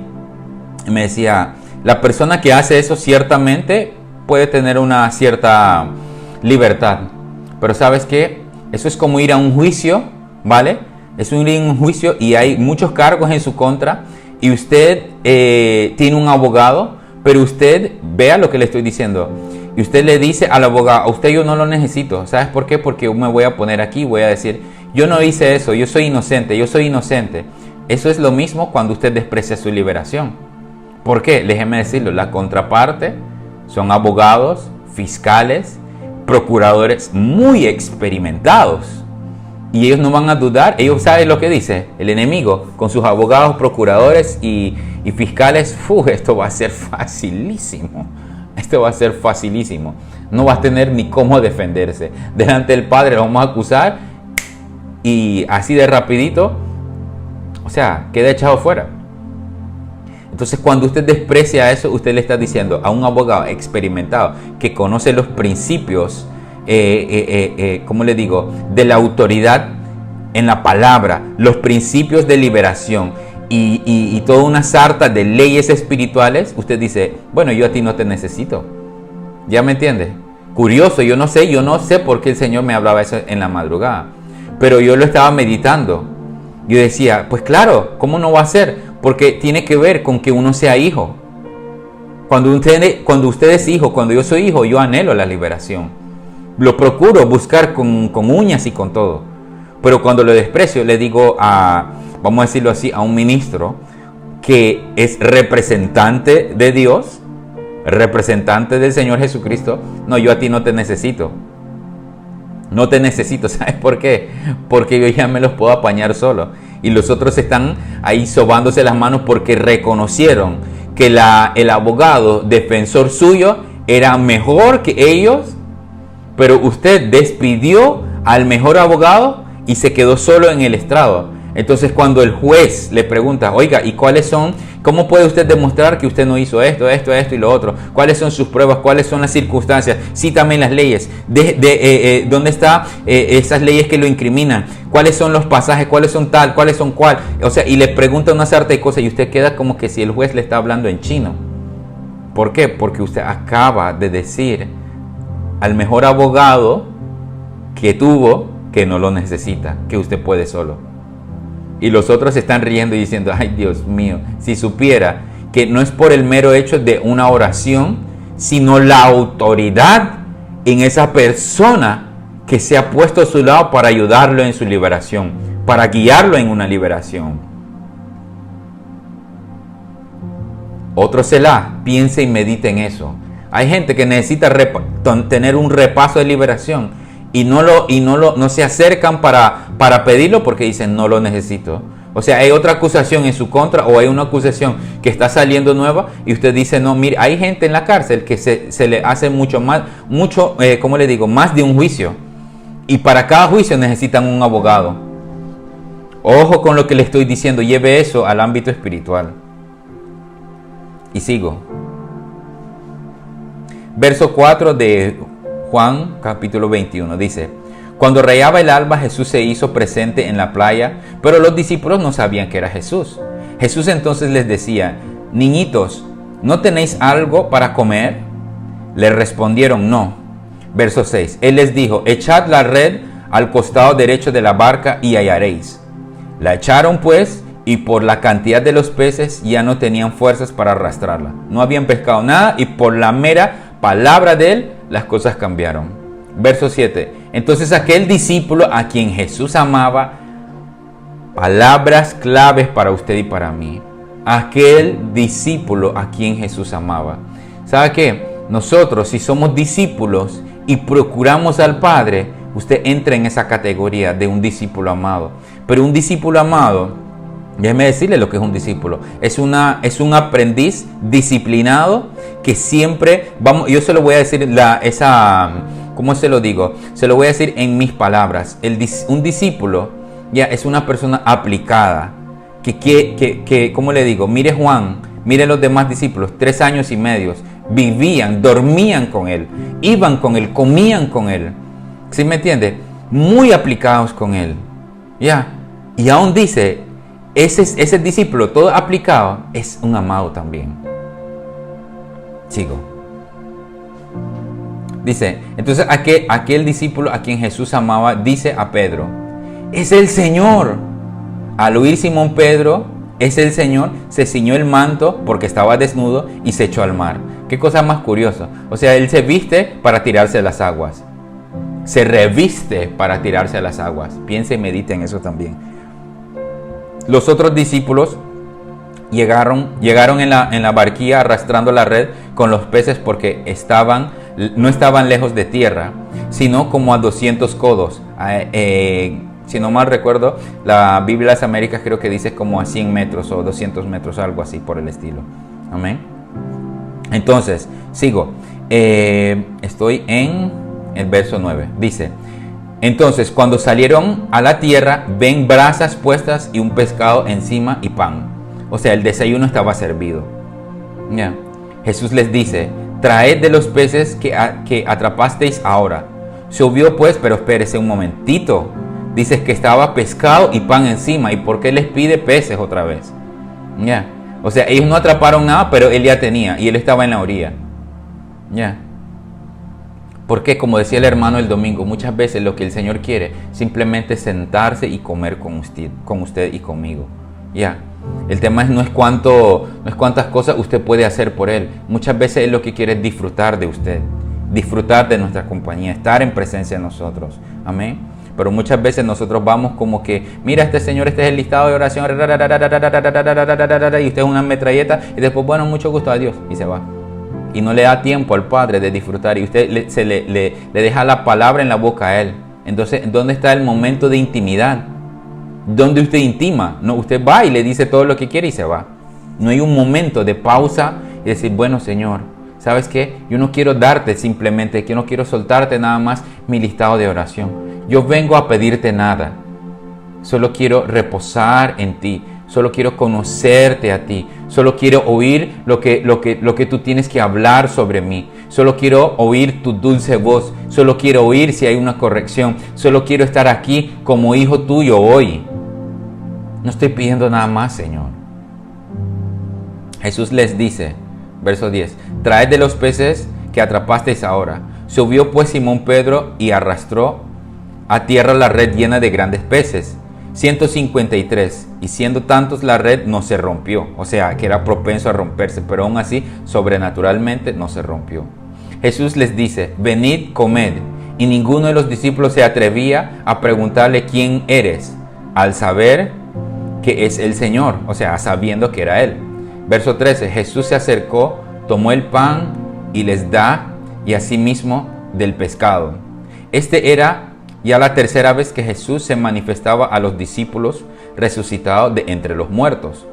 Y me decía, la persona que hace eso ciertamente puede tener una cierta libertad. Pero ¿sabes qué? Eso es como ir a un juicio, ¿vale? Es ir a un juicio y hay muchos cargos en su contra y usted tiene un abogado, pero usted, vea lo que le estoy diciendo, y usted le dice al abogado, a usted yo no lo necesito. ¿Sabes por qué? Porque me voy a poner aquí, voy a decir, yo no hice eso, yo soy inocente. Eso es lo mismo cuando usted desprecia su liberación. ¿Por qué? Déjeme decirlo, la contraparte son abogados, fiscales, procuradores muy experimentados. Y ellos no van a dudar, ellos saben lo que dice el enemigo, con sus abogados, procuradores y fiscales. Esto va a ser facilísimo. Esto va a ser facilísimo. No va a tener ni cómo defenderse. Delante del Padre lo vamos a acusar y así de rapidito, o sea, queda echado fuera. Entonces, cuando usted desprecia eso, usted le está diciendo a un abogado experimentado que conoce los principios, ¿cómo le digo?, de la autoridad en la palabra, los principios de liberación y toda una sarta de leyes espirituales. Usted dice, bueno, yo a ti no te necesito. ¿Ya me entiende? Curioso, yo no sé por qué el Señor me hablaba eso en la madrugada, pero yo lo estaba meditando. Yo decía, pues claro, ¿cómo no va a ser? Porque tiene que ver con que uno sea hijo. Cuando usted es hijo, cuando yo soy hijo, yo anhelo la liberación. Lo procuro buscar con uñas y con todo. Pero cuando lo desprecio, le digo vamos a decirlo así, a un ministro que es representante de Dios, representante del Señor Jesucristo, no, yo a ti no te necesito. No te necesito, ¿sabes por qué? Porque yo ya me los puedo apañar solo. Y los otros están ahí sobándose las manos porque reconocieron que el abogado defensor suyo era mejor que ellos, pero usted despidió al mejor abogado y se quedó solo en el estrado. Entonces, cuando el juez le pregunta, oiga, ¿y cuáles son? ¿Cómo puede usted demostrar que usted no hizo esto y lo otro? ¿Cuáles son sus pruebas? ¿Cuáles son las circunstancias? Cítame las leyes. ¿Dónde están esas leyes que lo incriminan? ¿Cuáles son los pasajes? ¿Cuáles son tal? ¿Cuáles son cuál? O sea, y le pregunta una sarta de cosas y usted queda como que si el juez le está hablando en chino. ¿Por qué? Porque usted acaba de decir al mejor abogado que tuvo que no lo necesita, que usted puede solo. Y los otros se están riendo y diciendo, ay Dios mío, si supiera que no es por el mero hecho de una oración, sino la autoridad en esa persona que se ha puesto a su lado para ayudarlo en su liberación, para guiarlo en una liberación. Otro Selah, piense y medite en eso. Hay gente que necesita tener un repaso de liberación y no se acercan para pedirlo porque dicen no lo necesito. O sea, hay otra acusación en su contra o hay una acusación que está saliendo nueva y usted dice no, mire, hay gente en la cárcel que se le hace ¿cómo le digo? Más de un juicio. Y para cada juicio necesitan un abogado. Ojo con lo que le estoy diciendo, lleve eso al ámbito espiritual. Y sigo. Verso 4 de Juan capítulo 21 dice, cuando rayaba el alba Jesús se hizo presente en la playa, pero los discípulos no sabían que era Jesús. Jesús entonces les decía, niñitos, ¿no tenéis algo para comer? Le respondieron no. Verso 6, Él les dijo, echad la red al costado derecho de la barca y hallaréis. La echaron pues y por la cantidad de los peces ya no tenían fuerzas para arrastrarla. No habían pescado nada y por la mera palabra de Él las cosas cambiaron. Verso 7. Entonces aquel discípulo a quien Jesús amaba, palabras claves para usted y para mí. Aquel discípulo a quien Jesús amaba. ¿Sabe qué? Nosotros, si somos discípulos y procuramos al Padre, usted entra en esa categoría de un discípulo amado. Pero un discípulo amado, déjeme decirle lo que es un discípulo. Es un aprendiz disciplinado que siempre, yo se lo voy a decir, ¿cómo se lo digo? Se lo voy a decir en mis palabras. Un discípulo ya es una persona aplicada. Que ¿cómo le digo? Mire Juan, mire los demás discípulos, 3 años y medio. Vivían, dormían con Él, iban con Él, comían con Él. ¿Sí me entiende? Muy aplicados con Él. Ya. Y aún dice, ese discípulo todo aplicado es un amado también. Sigo. Dice, entonces aquel discípulo a quien Jesús amaba dice a Pedro, es el Señor. Al oír Simón Pedro, es el Señor, se ciñó el manto porque estaba desnudo y se echó al mar. Qué cosa más curiosa. O sea, él se viste para tirarse a las aguas. Se reviste para tirarse a las aguas. Piense y medite en eso también. Los otros discípulos llegaron en la barquilla arrastrando la red con los peces porque estaban no estaban lejos de tierra, sino como a 200 codos. Si no mal recuerdo, la Biblia de las Américas creo que dice como a 100 metros o 200 metros, algo así por el estilo. Amén. Entonces, sigo. Estoy en el verso 9. Dice: entonces, cuando salieron a la tierra, ven brasas puestas y un pescado encima y pan. O sea, el desayuno estaba servido. Yeah. Jesús les dice: traed de los peces que atrapasteis ahora. Llovió pues, pero espérese un momentito. Dice que estaba pescado y pan encima. ¿Y por qué les pide peces otra vez? Yeah. O sea, ellos no atraparon nada, pero él ya tenía y él estaba en la orilla. Ya. Porque, como decía el hermano el domingo, muchas veces lo que el Señor quiere simplemente es sentarse y comer con usted y conmigo. Ya. El tema no es cuántas cosas usted puede hacer por Él. Muchas veces Él lo que quiere es disfrutar de usted, disfrutar de nuestra compañía, estar en presencia de nosotros. Amén. Pero muchas veces nosotros vamos como que, mira, este Señor, este es el listado de oración, y usted es una metralleta, y después, bueno, mucho gusto, adiós, y se va. Y no le da tiempo al Padre de disfrutar, y usted le deja la palabra en la boca a Él. Entonces, ¿dónde está el momento de intimidad? ¿Dónde usted intima? No, usted va y le dice todo lo que quiere y se va. No hay un momento de pausa y decir, bueno, Señor, ¿sabes qué? Yo no quiero darte simplemente, que no quiero soltarte nada más mi listado de oración. Yo vengo a pedirte nada. Solo quiero reposar en ti. Solo quiero conocerte a ti. Solo quiero oír lo que tú tienes que hablar sobre mí. Solo quiero oír tu dulce voz. Solo quiero oír si hay una corrección. Solo quiero estar aquí como hijo tuyo hoy. No estoy pidiendo nada más, Señor. Jesús les dice, verso 10, traed de los peces que atrapasteis ahora. Subió pues Simón Pedro y arrastró a tierra la red llena de grandes peces, 153, y siendo tantos la red no se rompió, o sea que era propenso a romperse, pero aún así sobrenaturalmente no se rompió. Jesús les dice, venid, comed, y ninguno de los discípulos se atrevía a preguntarle quién eres, al saber que es el Señor, o sea, sabiendo que era Él. Verso 13, Jesús se acercó, tomó el pan y les da, y asimismo del pescado. Este era ya la tercera vez que Jesús se manifestaba a los discípulos resucitados de entre los muertos.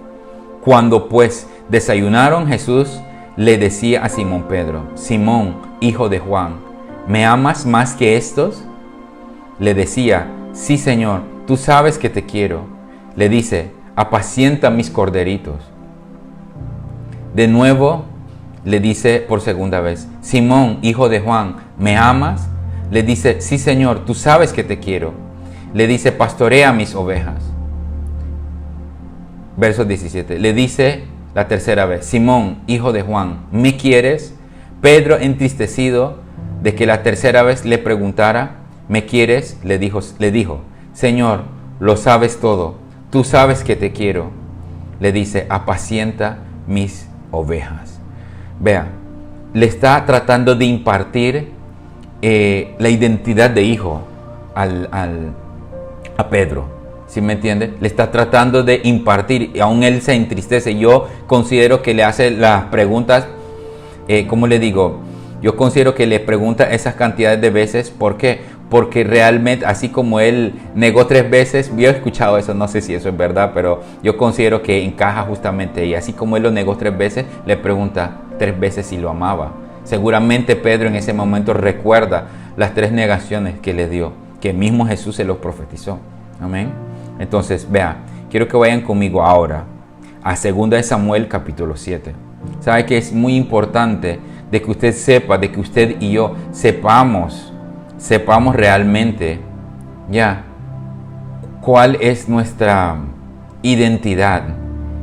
Cuando pues desayunaron, Jesús le decía a Simón Pedro, Simón, hijo de Juan, ¿me amas más que estos? Le decía, sí, Señor, tú sabes que te quiero. Le dice, apacienta mis corderitos. De nuevo le dice por segunda vez, Simón, hijo de Juan, ¿me amas? Le dice, sí, Señor, tú sabes que te quiero. Le dice, pastorea mis ovejas. Verso 17. Le dice la tercera vez, Simón, hijo de Juan, ¿me quieres? Pedro, entristecido de que la tercera vez le preguntara, ¿me quieres? Le dijo, Señor, lo sabes todo. Tú sabes que te quiero. Le dice, apacienta mis ovejas. Vea, le está tratando de impartir la identidad de hijo a Pedro, ¿sí me entiende? Le está tratando de impartir y aún él se entristece. Yo considero que le hace las preguntas, ¿cómo le digo? Yo considero que le pregunta esas cantidades de veces. ¿Por qué? Porque realmente, así como él negó 3 veces, yo he escuchado eso, no sé si eso es verdad, pero yo considero que encaja justamente. Y así como él lo negó 3 veces, le pregunta 3 veces si lo amaba. Seguramente Pedro en ese momento recuerda las 3 negaciones que le dio, que mismo Jesús se los profetizó. Amén. Entonces, vea, quiero que vayan conmigo ahora a 2 Samuel capítulo 7. Sabe que es muy importante de que usted sepa, de que usted y yo sepamos realmente ya cuál es nuestra identidad.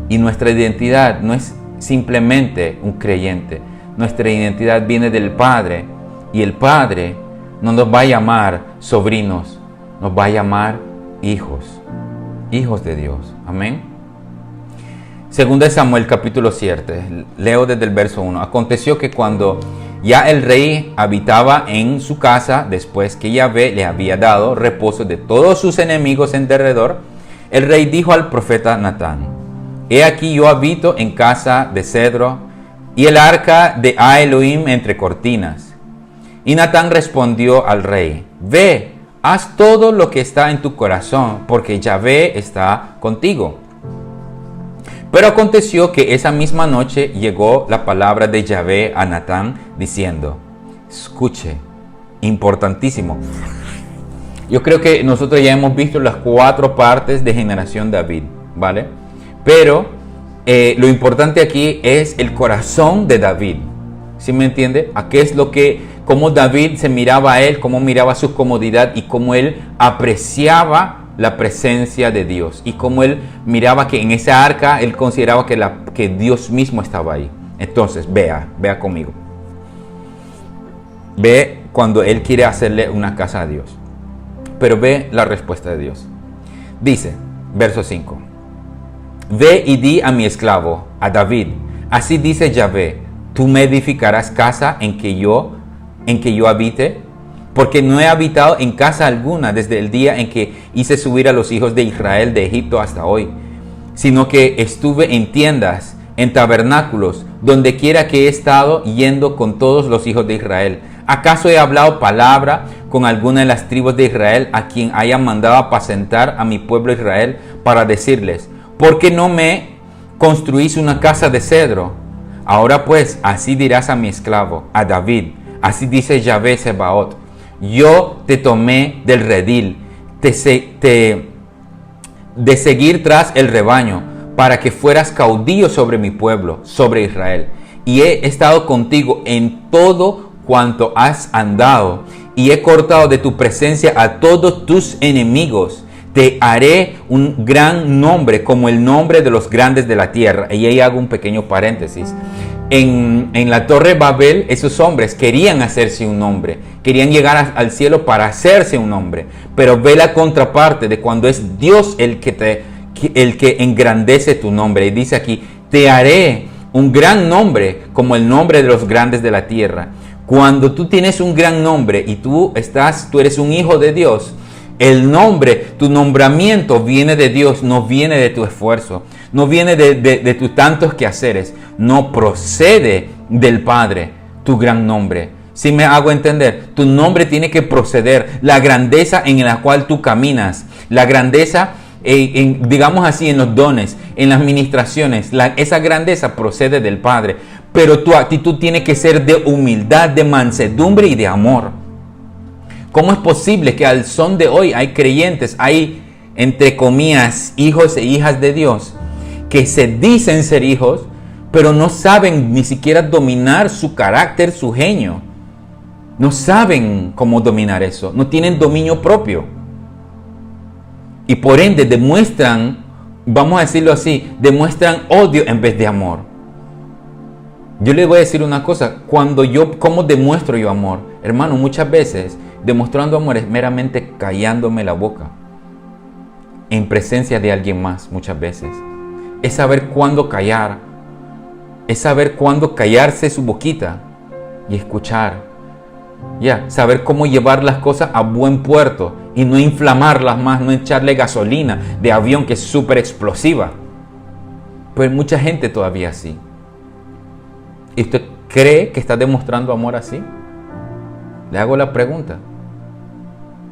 Y nuestra identidad no es simplemente un creyente. Nuestra identidad viene del Padre, y el Padre no nos va a llamar sobrinos, nos va a llamar hijos de Dios. Amén. 2 Samuel capítulo 7, leo desde el verso 1. Aconteció que cuando ya el rey habitaba en su casa, después que Yahvé le había dado reposo de todos sus enemigos en derredor, el rey dijo al profeta Natán, he aquí yo habito en casa de cedro, y el arca de Elohim entre cortinas. Y Natán respondió al rey: ve, haz todo lo que está en tu corazón, porque Yahvé está contigo. Pero aconteció que esa misma noche llegó la palabra de Yahvé a Natán diciendo, escuche, importantísimo. Yo creo que nosotros ya hemos visto las 4 partes de generación David, ¿vale? Pero lo importante aquí es el corazón de David. ¿Sí me entiende? ¿A qué es lo que, cómo David se miraba a él, cómo miraba su comodidad y cómo él apreciaba la presencia de Dios y cómo él miraba que en esa arca él consideraba que Dios mismo estaba ahí? Entonces, vea conmigo. Ve cuando él quiere hacerle una casa a Dios. Pero ve la respuesta de Dios. Dice, verso 5. Ve y di a mi esclavo, a David, así dice Yahvé, tú me edificarás casa en que yo habite, porque no he habitado en casa alguna desde el día en que hice subir a los hijos de Israel de Egipto hasta hoy, sino que estuve en tiendas, en tabernáculos, donde quiera que he estado yendo con todos los hijos de Israel. ¿Acaso he hablado palabra con alguna de las tribus de Israel a quien haya mandado apacentar a mi pueblo Israel para decirles, ¿por qué no me construís una casa de cedro? Ahora pues, así dirás a mi esclavo, a David, así dice Yahvé Sebaot, yo te tomé del redil, de seguir tras el rebaño, para que fueras caudillo sobre mi pueblo, sobre Israel. Y he estado contigo en todo cuanto has andado, y he cortado de tu presencia a todos tus enemigos. Te haré un gran nombre, como el nombre de los grandes de la tierra. Y ahí hago un pequeño paréntesis. En la Torre Babel, esos hombres querían hacerse un nombre, querían llegar al cielo para hacerse un nombre. Pero ve la contraparte de cuando es Dios el que engrandece tu nombre. Y dice aquí, te haré un gran nombre, como el nombre de los grandes de la tierra. Cuando tú tienes un gran nombre y tú eres un hijo de Dios, el nombre, tu nombramiento viene de Dios, no viene de tu esfuerzo, no viene de tus tantos quehaceres, no procede del Padre, tu gran nombre. Si me hago entender, tu nombre tiene que proceder, la grandeza en la cual tú caminas, la grandeza, digamos así, en los dones, en las ministraciones, esa grandeza procede del Padre. Pero tu actitud tiene que ser de humildad, de mansedumbre y de amor. ¿Cómo es posible que al son de hoy hay creyentes, hay, entre comillas, hijos e hijas de Dios, que se dicen ser hijos, pero no saben ni siquiera dominar su carácter, su genio? No saben cómo dominar eso, no tienen dominio propio. Y por ende demuestran, vamos a decirlo así, demuestran odio en vez de amor. Yo les voy a decir una cosa, ¿cómo demuestro yo amor? Hermano, muchas veces demostrando amor es meramente callándome la boca en presencia de alguien más. Muchas veces es saber cuándo callar, es saber cuándo callarse su boquita y escuchar, saber cómo llevar las cosas a buen puerto y no inflamarlas más, no echarle gasolina de avión que es súper explosiva. Pues mucha gente todavía así. ¿Y usted cree que está demostrando amor así? Le hago la pregunta.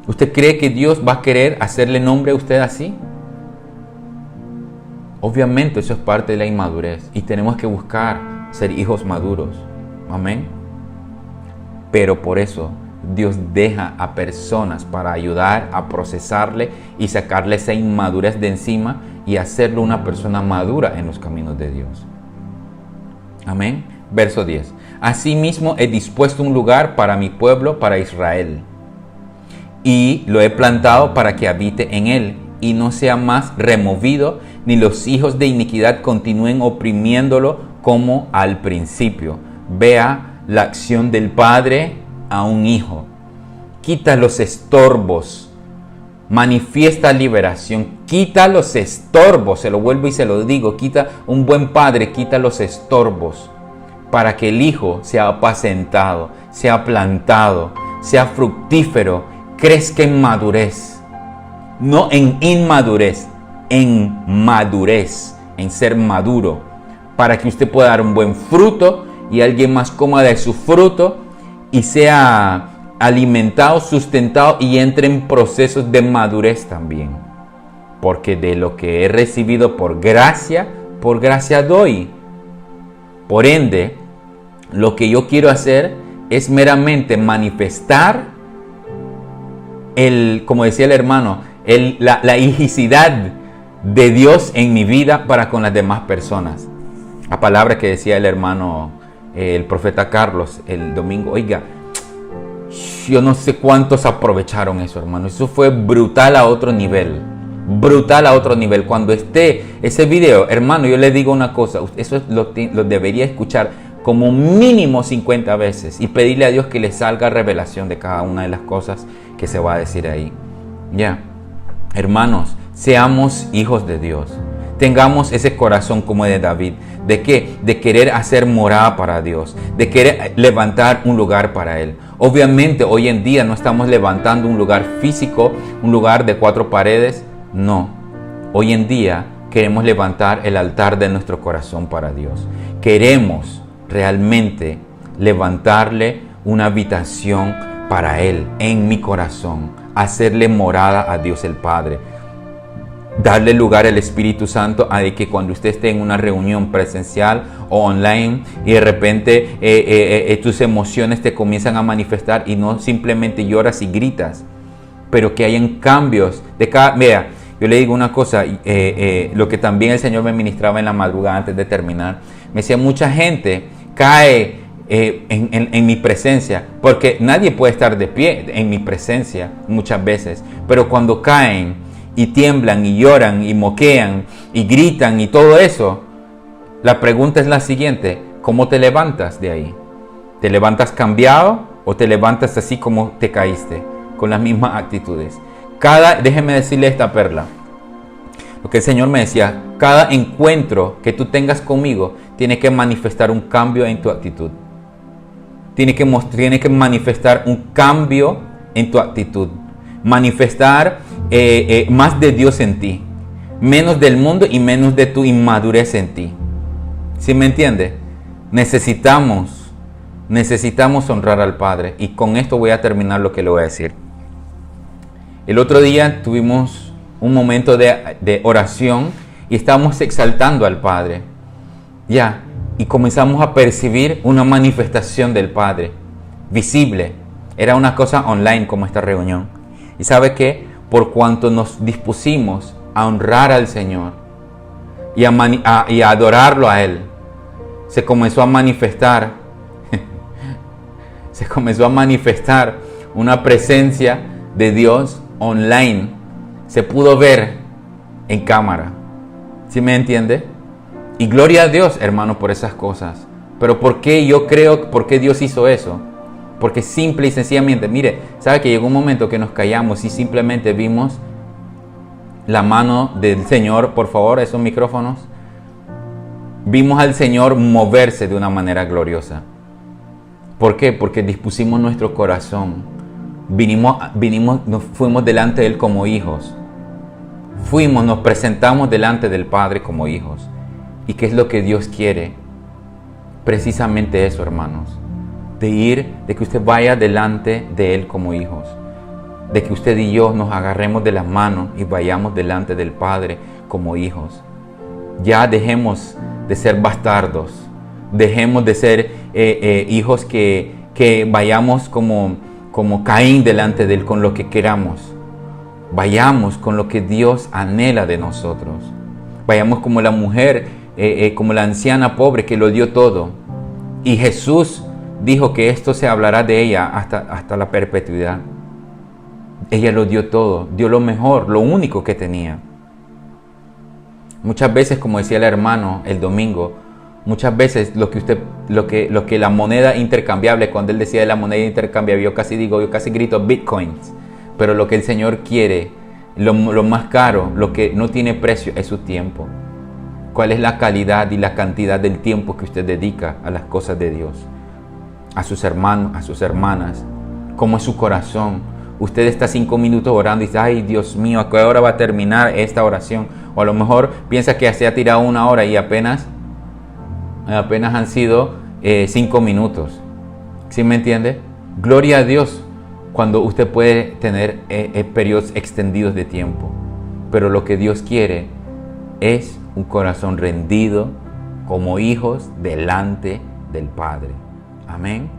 ¿Usted cree que Dios va a querer hacerle nombre a usted así? Obviamente eso es parte de la inmadurez y tenemos que buscar ser hijos maduros. Amén. Pero por eso Dios deja a personas para ayudar a procesarle y sacarle esa inmadurez de encima y hacerlo una persona madura en los caminos de Dios. Amén. Verso 10. Asimismo he dispuesto un lugar para mi pueblo, para Israel, y lo he plantado para que habite en él, y no sea más removido, ni los hijos de iniquidad continúen oprimiéndolo como al principio. Vea la acción del Padre a un hijo. Quita los estorbos, manifiesta liberación, quita los estorbos, se lo vuelvo y se lo digo, un buen padre quita los estorbos, para que el hijo sea apacentado, sea plantado, sea fructífero, crezca en madurez. No en inmadurez, en madurez, en ser maduro, para que usted pueda dar un buen fruto y alguien más coma de su fruto y sea alimentado, sustentado y entre en procesos de madurez también. Porque de lo que he recibido por gracia doy. Por ende, lo que yo quiero hacer es meramente manifestar como decía el hermano, la hijicidad de Dios en mi vida para con las demás personas. La palabra que decía el hermano, el profeta Carlos, el domingo, oiga, yo no sé cuántos aprovecharon eso, hermano. Eso fue brutal a otro nivel. Brutal a otro nivel. Cuando esté ese video, hermano, yo le digo una cosa, eso lo debería escuchar como mínimo 50 veces y pedirle a Dios que le salga revelación de cada una de las cosas que se va a decir ahí. Ya, hermanos, seamos hijos de Dios. Tengamos ese corazón como el de David. ¿De qué? De querer hacer morada para Dios. De querer levantar un lugar para Él. Obviamente hoy en día no estamos levantando un lugar físico, un lugar de 4 paredes. No. Hoy en día queremos levantar el altar de nuestro corazón para Dios. Queremos realmente levantarle una habitación para Él en mi corazón. Hacerle morada a Dios el Padre. Darle lugar al Espíritu Santo a que cuando usted esté en una reunión presencial o online y de repente tus emociones te comienzan a manifestar y no simplemente lloras y gritas, pero que hayan cambios de cada... Vea, yo le digo una cosa, lo que también el Señor me ministraba en la madrugada antes de terminar, me decía, mucha gente cae en mi presencia, porque nadie puede estar de pie en mi presencia muchas veces, pero cuando caen y tiemblan y lloran y moquean y gritan y todo eso, la pregunta es la siguiente: ¿cómo te levantas de ahí? ¿Te levantas cambiado o te levantas así como te caíste, con las mismas actitudes? Déjeme decirle esta perla, lo que el Señor me decía: cada encuentro que tú tengas conmigo tiene que manifestar un cambio en tu actitud. Tiene que manifestar un cambio en tu actitud. Manifestar más de Dios en ti, menos del mundo y menos de tu inmadurez en ti. ¿Sí me entiende? Necesitamos honrar al Padre. Y con esto voy a terminar lo que le voy a decir. El otro día tuvimos un momento de oración y estábamos exaltando al Padre. Ya, y comenzamos a percibir una manifestación del Padre, visible. Era una cosa online como esta reunión. ¿Y sabe qué? Por cuanto nos dispusimos a honrar al Señor y a adorarlo a Él, se comenzó a manifestar una presencia de Dios online. Se pudo ver en cámara. ¿Sí me entiende? Y gloria a Dios, hermano, por esas cosas. Pero ¿por qué Dios hizo eso? Porque simple y sencillamente, mire, ¿sabe que llegó un momento que nos callamos y simplemente vimos la mano del Señor? Por favor, esos micrófonos. Vimos al Señor moverse de una manera gloriosa. ¿Por qué? Porque dispusimos nuestro corazón. Nos fuimos delante de Él como hijos. Nos presentamos delante del Padre como hijos. ¿Y qué es lo que Dios quiere? Precisamente eso, hermanos. De que usted vaya delante de Él como hijos. De que usted y yo nos agarremos de las manos y vayamos delante del Padre como hijos. Ya dejemos de ser bastardos. Dejemos de ser hijos que vayamos como Caín delante de Él con lo que queramos. Vayamos con lo que Dios anhela de nosotros. Vayamos como la mujer, como la anciana pobre que lo dio todo. Y Jesús dijo que esto se hablará de ella hasta la perpetuidad. Ella lo dio todo, dio lo mejor, lo único que tenía. Muchas veces, como decía el hermano el domingo, muchas veces lo que la moneda intercambiable, cuando él decía de la moneda intercambiable, yo casi grito bitcoins. Pero lo que el Señor quiere, lo más caro, lo que no tiene precio, es su tiempo. ¿Cuál es la calidad y la cantidad del tiempo que usted dedica a las cosas de Dios? A sus hermanos, a sus hermanas. ¿Cómo es su corazón? Usted está 5 minutos orando y dice: ay, Dios mío, ¿a qué hora va a terminar esta oración? O a lo mejor piensa que se ha tirado 1 hora y apenas han sido 5 minutos. ¿Sí me entiende? Gloria a Dios cuando usted puede tener periodos extendidos de tiempo. Pero lo que Dios quiere es un corazón rendido como hijos delante del Padre. Amén.